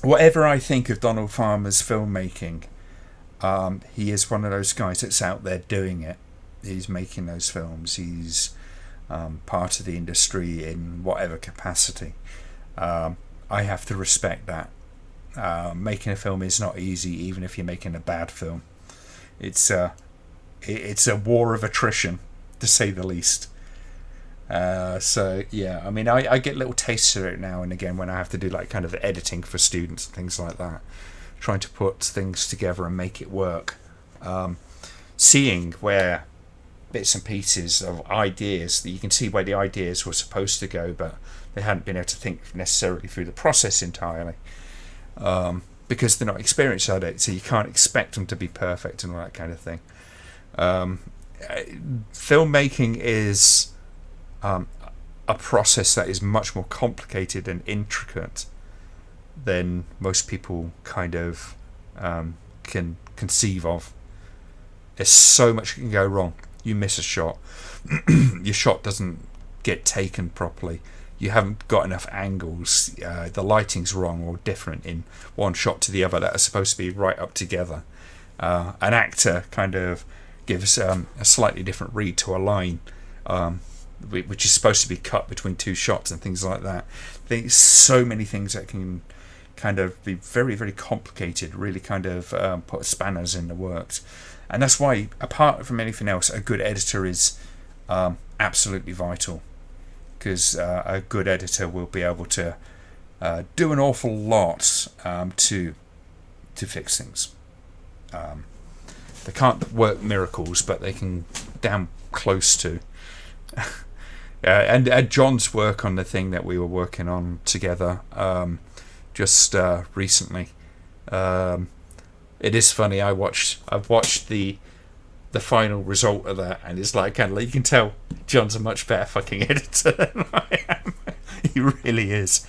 Whatever I think of Donald Farmer's filmmaking, he is one of those guys that's out there doing it. He's making those films. He's part of the industry in whatever capacity. I have to respect that. Making a film is not easy, even if you're making a bad film. It's a war of attrition, to say the least. So yeah, I mean, I get little tastes of it now and again when I have to do like kind of editing for students and things like that, trying to put things together and make it work. Seeing where bits and pieces of ideas that you can see where the ideas were supposed to go, but they hadn't been able to think necessarily through the process entirely, because they're not experienced at it, so you can't expect them to be perfect and all that kind of thing. Filmmaking is a process that is much more complicated and intricate than most people kind of can conceive of. There's so much that can go wrong. You miss a shot, your shot doesn't get taken properly, you haven't got enough angles, the lighting's wrong or different in one shot to the other that are supposed to be right up together. An actor kind of gives a slightly different read to a line, which is supposed to be cut between two shots and things like that. There's so many things that can kind of be very, very complicated, really kind of put spanners in the works. And that's why, apart from anything else, a good editor is absolutely vital, because a good editor will be able to do an awful lot to fix things. They can't work miracles, but they can damn close to. And John's work on the thing that we were working on together just recently. It is funny. I've watched the final result of that, and it's like, kind of like, you can tell John's a much better fucking editor than I am. He really is.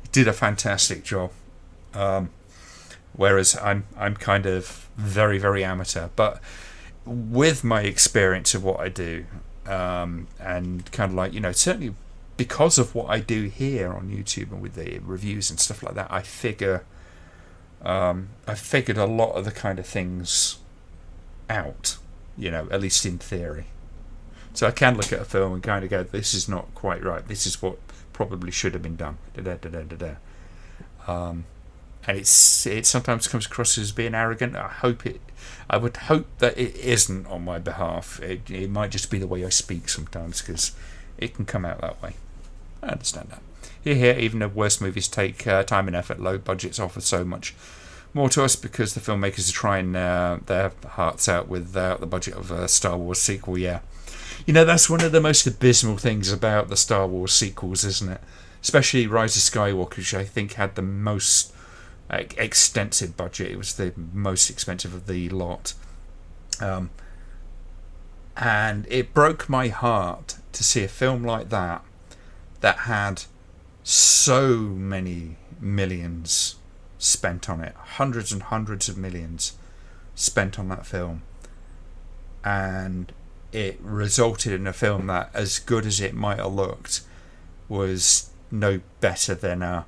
He did a fantastic job. Whereas I'm kind of very, very amateur, but with my experience of what I do, and kind of like, certainly because of what I do here on YouTube and with the reviews and stuff like that, I figured a lot of the kind of things out, at least in theory. So I can look at a film and kind of go, this is not quite right, this is what probably should have been done. And it sometimes comes across as being arrogant. I would hope that it isn't on my behalf. It might just be the way I speak sometimes, because it can come out that way. I understand that. Here, even the worst movies take time and effort. Low budgets offer so much more to us because the filmmakers are trying their hearts out without the budget of a Star Wars sequel. Yeah, that's one of the most abysmal things about the Star Wars sequels, isn't it? Especially Rise of Skywalker, which I think had the most extensive budget. It was the most expensive of the lot, and it broke my heart to see a film like that had so many millions spent on it, hundreds and hundreds of millions spent on that film, and it resulted in a film that, as good as it might have looked, was no better than a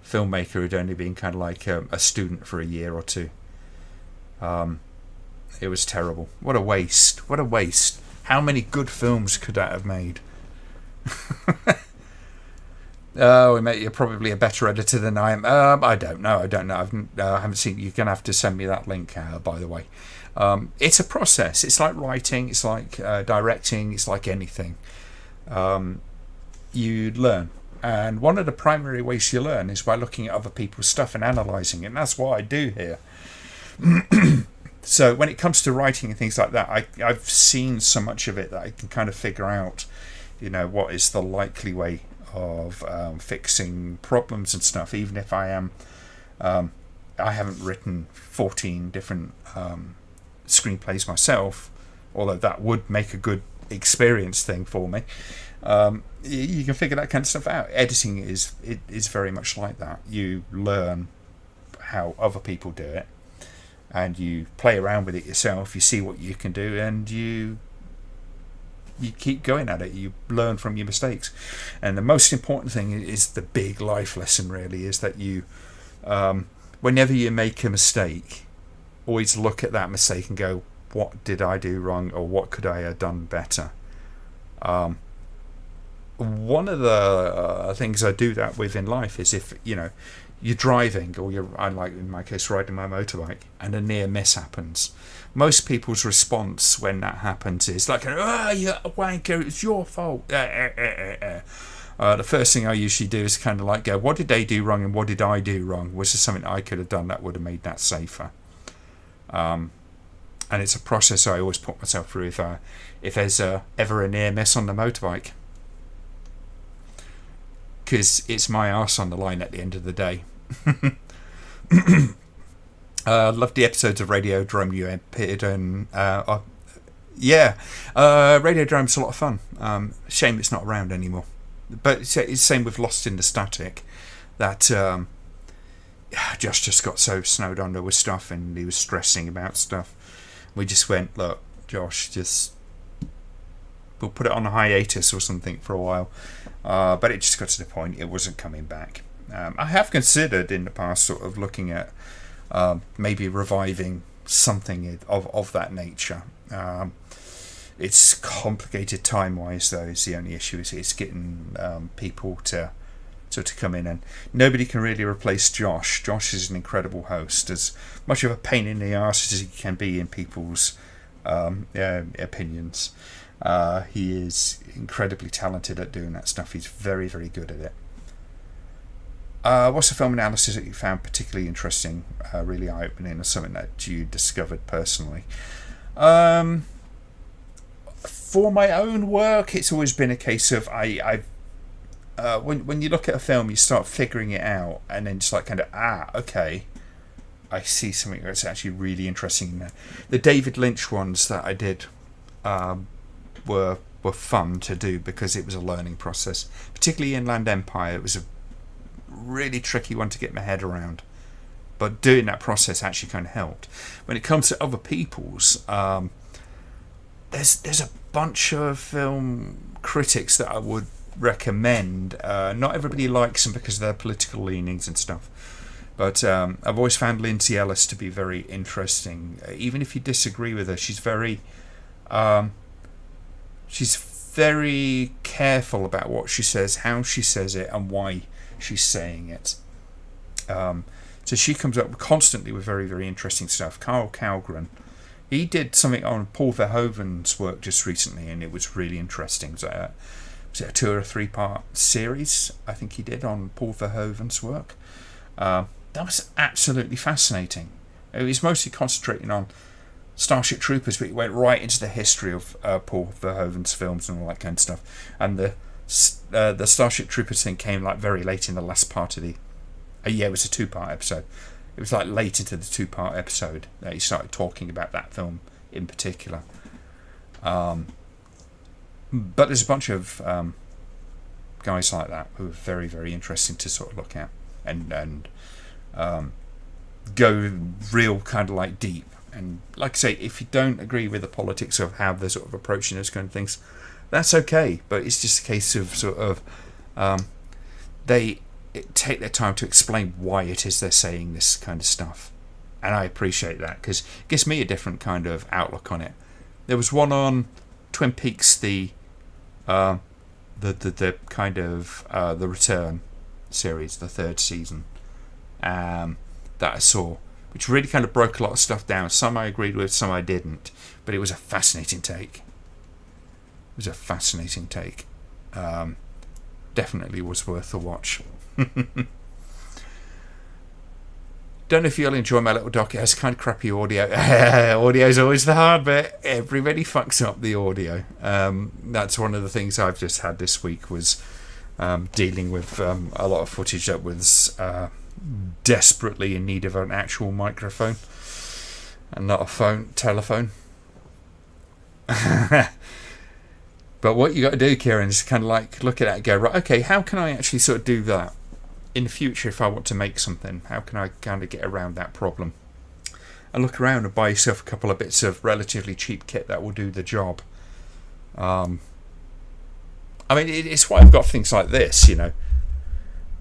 filmmaker who'd only been kind of like a student for a year or two. It was terrible. What a waste. How many good films could that have made? Oh, mate, you're probably a better editor than I am. I don't know. I haven't seen. You're going to have to send me that link, by the way. It's a process. It's like writing. It's like directing. It's like anything. You learn. And one of the primary ways you learn is by looking at other people's stuff and analysing it. And that's what I do here. So when it comes to writing and things like that, I've seen so much of it that I can kind of figure out, what is the likely way of fixing problems and stuff, even if I haven't written 14 different screenplays myself, although that would make a good experience thing for me. You can figure that kind of stuff out. Editing is very much like that. You learn how other people do it, and you play around with it yourself. You see what you can do, and you keep going at it. You learn from your mistakes. And the most important thing is the big life lesson, really, is that you, whenever you make a mistake, always look at that mistake and go, what did I do wrong, or what could I have done better? one of the things I do that with in life is if, you're driving, or I like in my case riding my motorbike, and a near miss happens. Most people's response when that happens is like, "Oh, you wanker! It's your fault." The first thing I usually do is kind of like go, "What did they do wrong, and what did I do wrong? Was there something I could have done that would have made that safer?" And it's a process I always put myself through if there's ever a near miss on the motorbike, because it's my arse on the line at the end of the day. Loved the episodes of Radiodrome you appeared in. Radiodrome's a lot of fun. Shame it's not around anymore. But it's the same with Lost in the Static. That Josh just got so snowed under with stuff, and he was stressing about stuff. We just went, "Look, Josh, we'll put it on a hiatus or something for a while." But it just got to the point it wasn't coming back. I have considered in the past sort of looking at maybe reviving something of that nature. It's complicated time-wise, though, is the only issue. It's getting people to come in, and nobody can really replace Josh. Josh is an incredible host, as much of a pain in the arse as he can be in people's opinions. He is incredibly talented at doing that stuff. He's very, very good at it. What's the film analysis that you found particularly interesting, really eye-opening, or something that you discovered personally? For my own work, it's always been a case of when you look at a film, you start figuring it out, and then just like kind of okay, I see something that's actually really interesting in there. The David Lynch ones that I did were fun to do because it was a learning process. Particularly Inland Empire, it was a really tricky one to get my head around, but doing that process actually kind of helped. When it comes to other people's, there's a bunch of film critics that I would recommend. Not everybody likes them because of their political leanings and stuff, but I've always found Lindsay Ellis to be very interesting. Even if you disagree with her, she's very careful about what she says, how she says it, and why she's saying it. So she comes up constantly with very, very interesting stuff. Carl Calgren, he did something on Paul Verhoeven's work just recently, and it was really interesting. Was it a 2 or 3 part series I think he did on Paul Verhoeven's work? That was absolutely fascinating. It was mostly concentrating on Starship Troopers, but he went right into the history of Paul Verhoeven's films and all that kind of stuff. And the Starship Troopers thing came like very late in the last part of the... it was a 2-part episode. It was like late into the 2-part episode that he started talking about that film in particular. But there's a bunch of guys like that who are very, very interesting to sort of look at and go real kind of like deep. And like I say, if you don't agree with the politics of how they're sort of approaching those kind of things, that's okay. But it's just a case of sort of they take their time to explain why it is they're saying this kind of stuff. And I appreciate that because it gives me a different kind of outlook on it. There was one on Twin Peaks, the kind of the Return series, the 3rd season, that I saw, which really kind of broke a lot of stuff down. Some I agreed with, some I didn't, but it was a fascinating take. Definitely was worth a watch. Don't know if you'll enjoy my little doc. It has kind of crappy audio. Audio is always the hard bit. Everybody fucks up the audio. That's one of the things I've just had this week was dealing with a lot of footage that was desperately in need of an actual microphone and not a telephone. But what you got to do, Kieran, is kind of like look at that and go, right, okay, how can I actually sort of do that in the future if I want to make something? How can I kind of get around that problem? And look around and buy yourself a couple of bits of relatively cheap kit that will do the job. I mean, it's why I've got things like this, you know.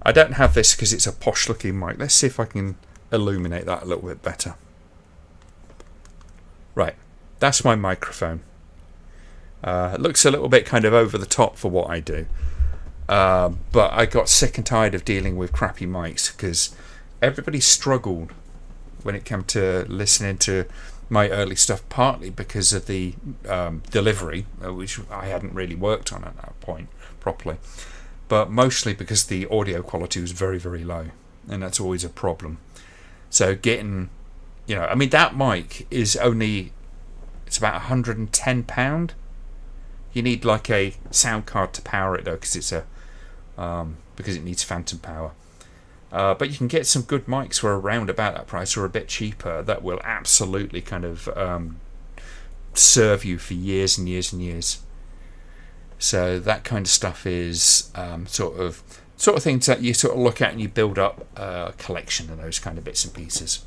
I don't have this because it's a posh looking mic. Let's see if I can illuminate that a little bit better. Right, that's my microphone. It looks a little bit kind of over the top for what I do. But I got sick and tired of dealing with crappy mics because everybody struggled when it came to listening to my early stuff, partly because of the delivery, which I hadn't really worked on at that point properly, but mostly because the audio quality was very, very low, and that's always a problem. So getting, I mean, that mic is it's about £110. You need like a sound card to power it though, because because it needs phantom power. But you can get some good mics for around about that price or a bit cheaper that will absolutely kind of serve you for years and years and years. So that kind of stuff is sort of things that you sort of look at and you build up a collection of those kind of bits and pieces.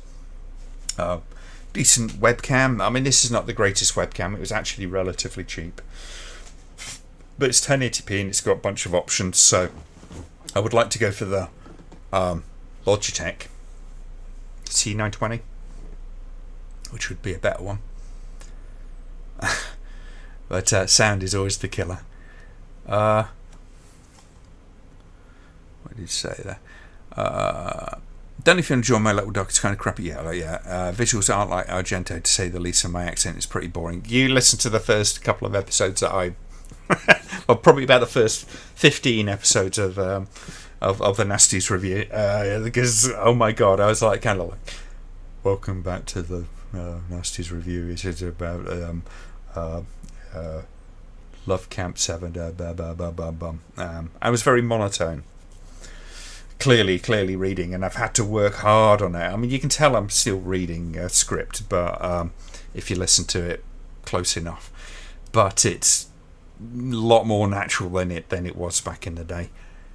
Decent webcam. I mean, this is not the greatest webcam. It was actually relatively cheap. But it's 1080p and it's got a bunch of options. So I would like to go for the Logitech C920, which would be a better one. But sound is always the killer. What did you say there? Don't know if you enjoy my little dog. It's kind of crappy. Yeah. Visuals aren't like Argento, to say the least, and my accent is pretty boring. You listen to the first couple of episodes that well, probably about the first 15 episodes of the Nasties review, because oh my god, I was like kind of like, welcome back to the Nasties review. It's about Love Camp 7. I was very monotone. Clearly reading, and I've had to work hard on it. I mean, you can tell I'm still reading a script, but if you listen to it close enough, but it's a lot more natural than it was back in the day.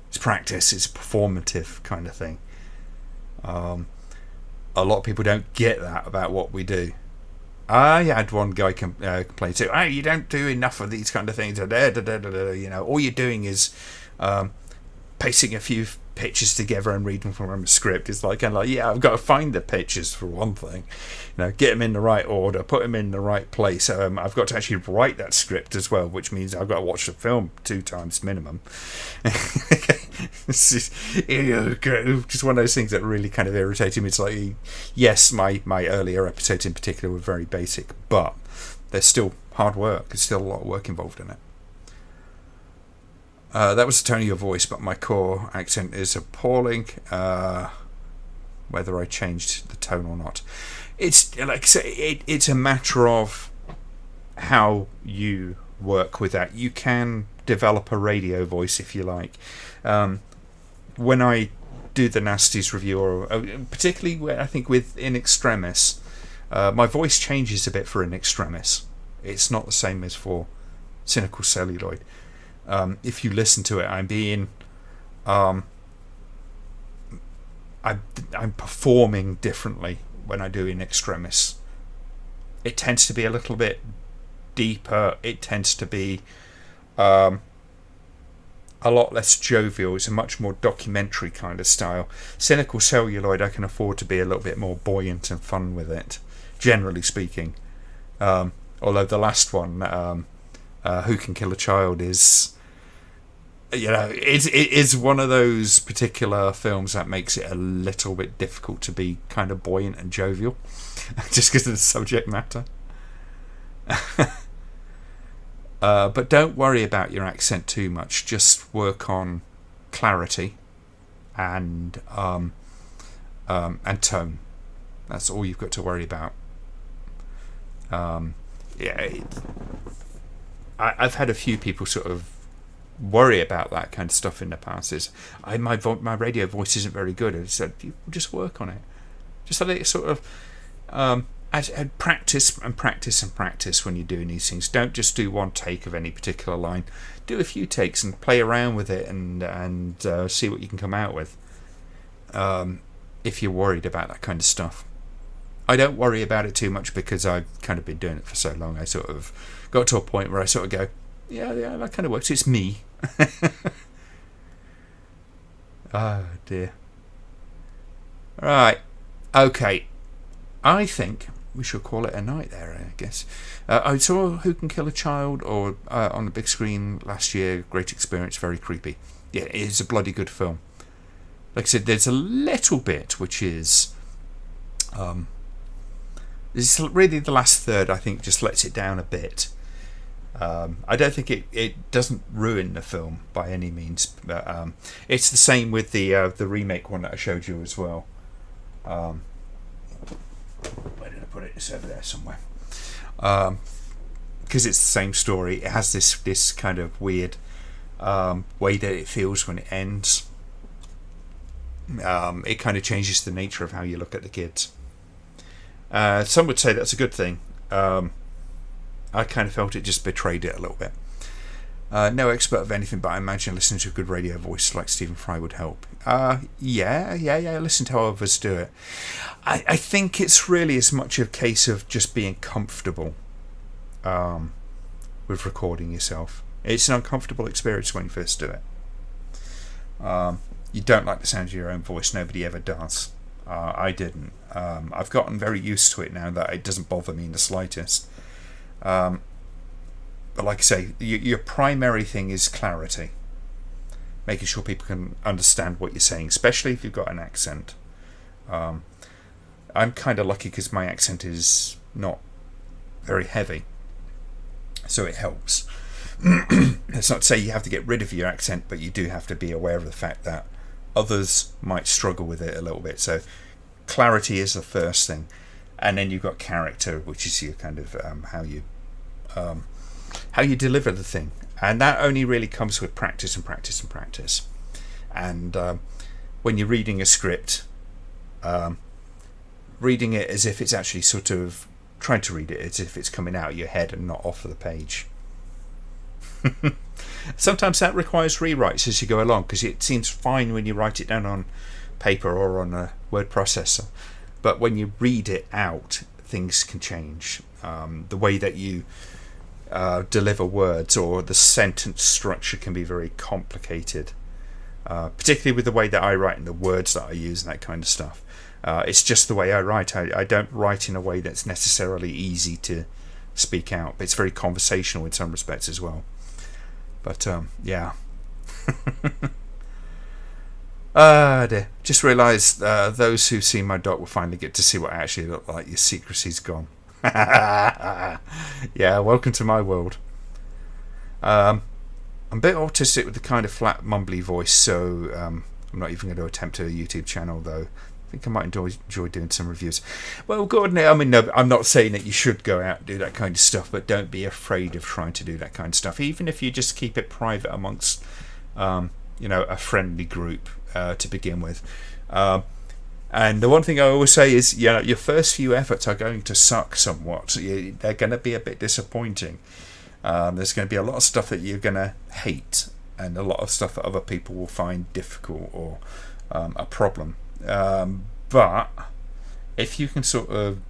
It's practice. It's a performative kind of thing. A lot of people don't get that about what we do. I had one guy complain too. Oh, you don't do enough of these kind of things. All you're doing is pasting a few pictures together and reading from a script. It's like yeah, I've got to find the pictures for one thing, get them in the right order, put them in the right place. I've got to actually write that script as well, which means I've got to watch the film 2 times minimum. It's just one of those things that really kind of irritated me. It's like, yes, my earlier episodes in particular were very basic, but they're still hard work. There's still a lot of work involved in it. That was the tone of your voice, but my core accent is appalling. Whether I changed the tone or not, it's like I say, it's a matter of how you work with that. You can develop a radio voice if you like. When I do the Nasties review, or particularly I think with In Extremis, my voice changes a bit for In Extremis. It's not the same as for Cynical Celluloid. If you listen to it, I'm performing differently when I do In Extremis. It tends to be a little bit deeper. It tends to be a lot less jovial. It's a much more documentary kind of style. Cynical Celluloid, I can afford to be a little bit more buoyant and fun with it, generally speaking. Although the last one, Who Can Kill a Child, is it is one of those particular films that makes it a little bit difficult to be kind of buoyant and jovial, just because of the subject matter. But don't worry about your accent too much. Just work on clarity and tone. That's all you've got to worry about. I've had a few people sort of worry about that kind of stuff in the past. My radio voice isn't very good. I said, you just work on it. Just let it sort of and practice and practice and practice when you're doing these things. Don't just do one take of any particular line. Do a few takes and play around with it and see what you can come out with. If you're worried about that kind of stuff. I don't worry about it too much because I've kind of been doing it for so long. I sort of got to a point where I sort of go, yeah, that kind of works. It's me. Oh dear. Right. Okay. I think we shall call it a night there, I guess. I saw Who Can Kill a Child on the big screen last year. Great experience, very creepy. Yeah, it is a bloody good film. Like I said, there's a little bit which is... this is really the last third, I think, just lets it down a bit. I don't think it doesn't ruin the film by any means, but it's the same with the remake one that I showed you as well. Where did I put it? It's over there somewhere. Because it's the same story. It has this kind of weird way that it feels when it ends. It kind of changes the nature of how you look at the kids. Some would say that's a good thing. I kind of felt it just betrayed it a little bit. No expert of anything, but I imagine listening to a good radio voice like Stephen Fry would help. Yeah. Listen to how others do it. I think it's really as much a case of just being comfortable with recording yourself. It's an uncomfortable experience when you first do it. You don't like the sound of your own voice. Nobody ever does. I didn't. I've gotten very used to it now that it doesn't bother me in the slightest. But like I say, your primary thing is clarity. Making sure people can understand what you're saying, especially if you've got an accent. I'm kind of lucky because my accent is not very heavy, so it helps. It's not to say you have to get rid of your accent, but you do have to be aware of the fact that others might struggle with it a little bit. So clarity is the first thing, and then you've got character, which is your kind of how you deliver the thing, and that only really comes with practice and practice and practice. And when you're reading a script, reading it as if it's actually sort of trying to read it as if it's coming out of your head and not off of the page. Sometimes that requires rewrites as you go along, because it seems fine when you write it down on paper or on a word processor, but when you read it out, things can change. The way that you deliver words or the sentence structure can be very complicated, particularly with the way that I write and the words that I use and that kind of stuff. It's just the way I write. I don't write in a way that's necessarily easy to speak out, but it's very conversational in some respects as well. But yeah. Dear. Just realised those who've seen my doc will finally get to see what I actually look like. Your secrecy's gone. Yeah, welcome to my world. I'm a bit autistic with the kind of flat mumbly voice, so I'm not even going to attempt a YouTube channel, though. I think I might enjoy doing some reviews. Well, Gordon, I mean, no, I'm not saying that you should go out and do that kind of stuff, but don't be afraid of trying to do that kind of stuff, even if you just keep it private amongst a friendly group to begin with. And the one thing I always say is, your first few efforts are going to suck somewhat. They're going to be a bit disappointing. There's going to be a lot of stuff that you're going to hate, and a lot of stuff that other people will find difficult or a problem. But if you can sort of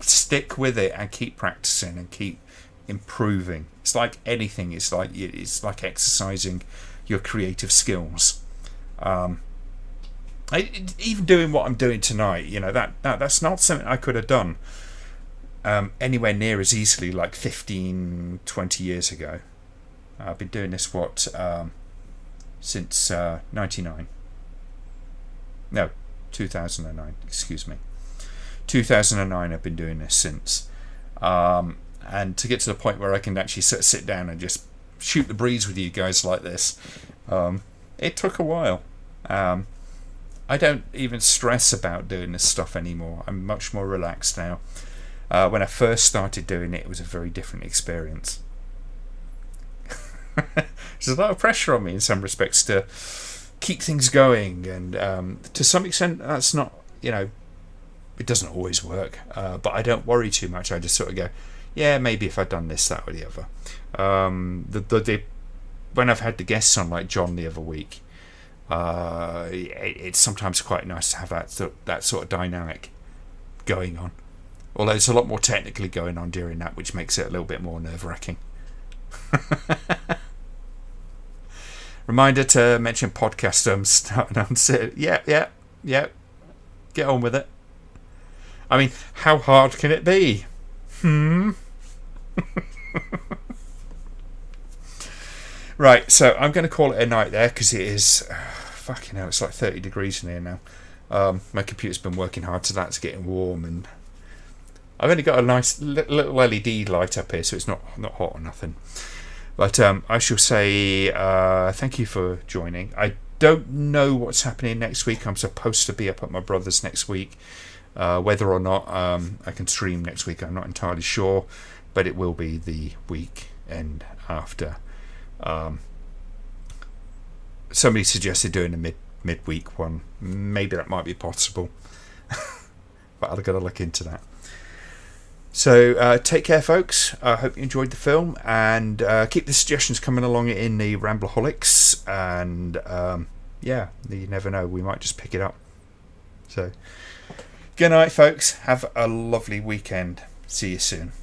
stick with it and keep practicing and keep improving, it's like anything. It's like exercising your creative skills. Even doing what I'm doing tonight, that's not something I could have done anywhere near as easily like 15, 20 years ago. I've been doing this since 99. No, 2009. Excuse me, 2009. I've been doing this since, and to get to the point where I can actually sit down and just shoot the breeze with you guys like this, it took a while. I don't even stress about doing this stuff anymore. I'm much more relaxed now. When I first started doing it, it was a very different experience. There's a lot of pressure on me in some respects to keep things going, and to some extent that's not, it doesn't always work, but I don't worry too much. I just sort of go, yeah, maybe if I'd done this, that or the other. When I've had the guests on, like John the other week, it's sometimes quite nice to have that sort of dynamic going on, although there's a lot more technically going on during that, which makes it a little bit more nerve-wracking. Reminder to mention podcast starting on. Yeah, get on with it. I mean, how hard can it be? Right, so I'm going to call it a night there because it is fucking hell. It's like 30 degrees in here now. My computer's been working hard, so that's getting warm, and I've only got a nice little LED light up here, so it's not hot or nothing. But I shall say thank you for joining. I don't know what's happening next week. I'm supposed to be up at my brother's next week. Whether or not I can stream next week, I'm not entirely sure, but it will be the weekend after. Somebody suggested doing a midweek one. Maybe that might be possible, but I've got to look into that. So take care, folks. I hope you enjoyed the film, and keep the suggestions coming along in the Rambleholics, and yeah, you never know, we might just pick it up. So good night, folks. Have a lovely weekend. See you soon.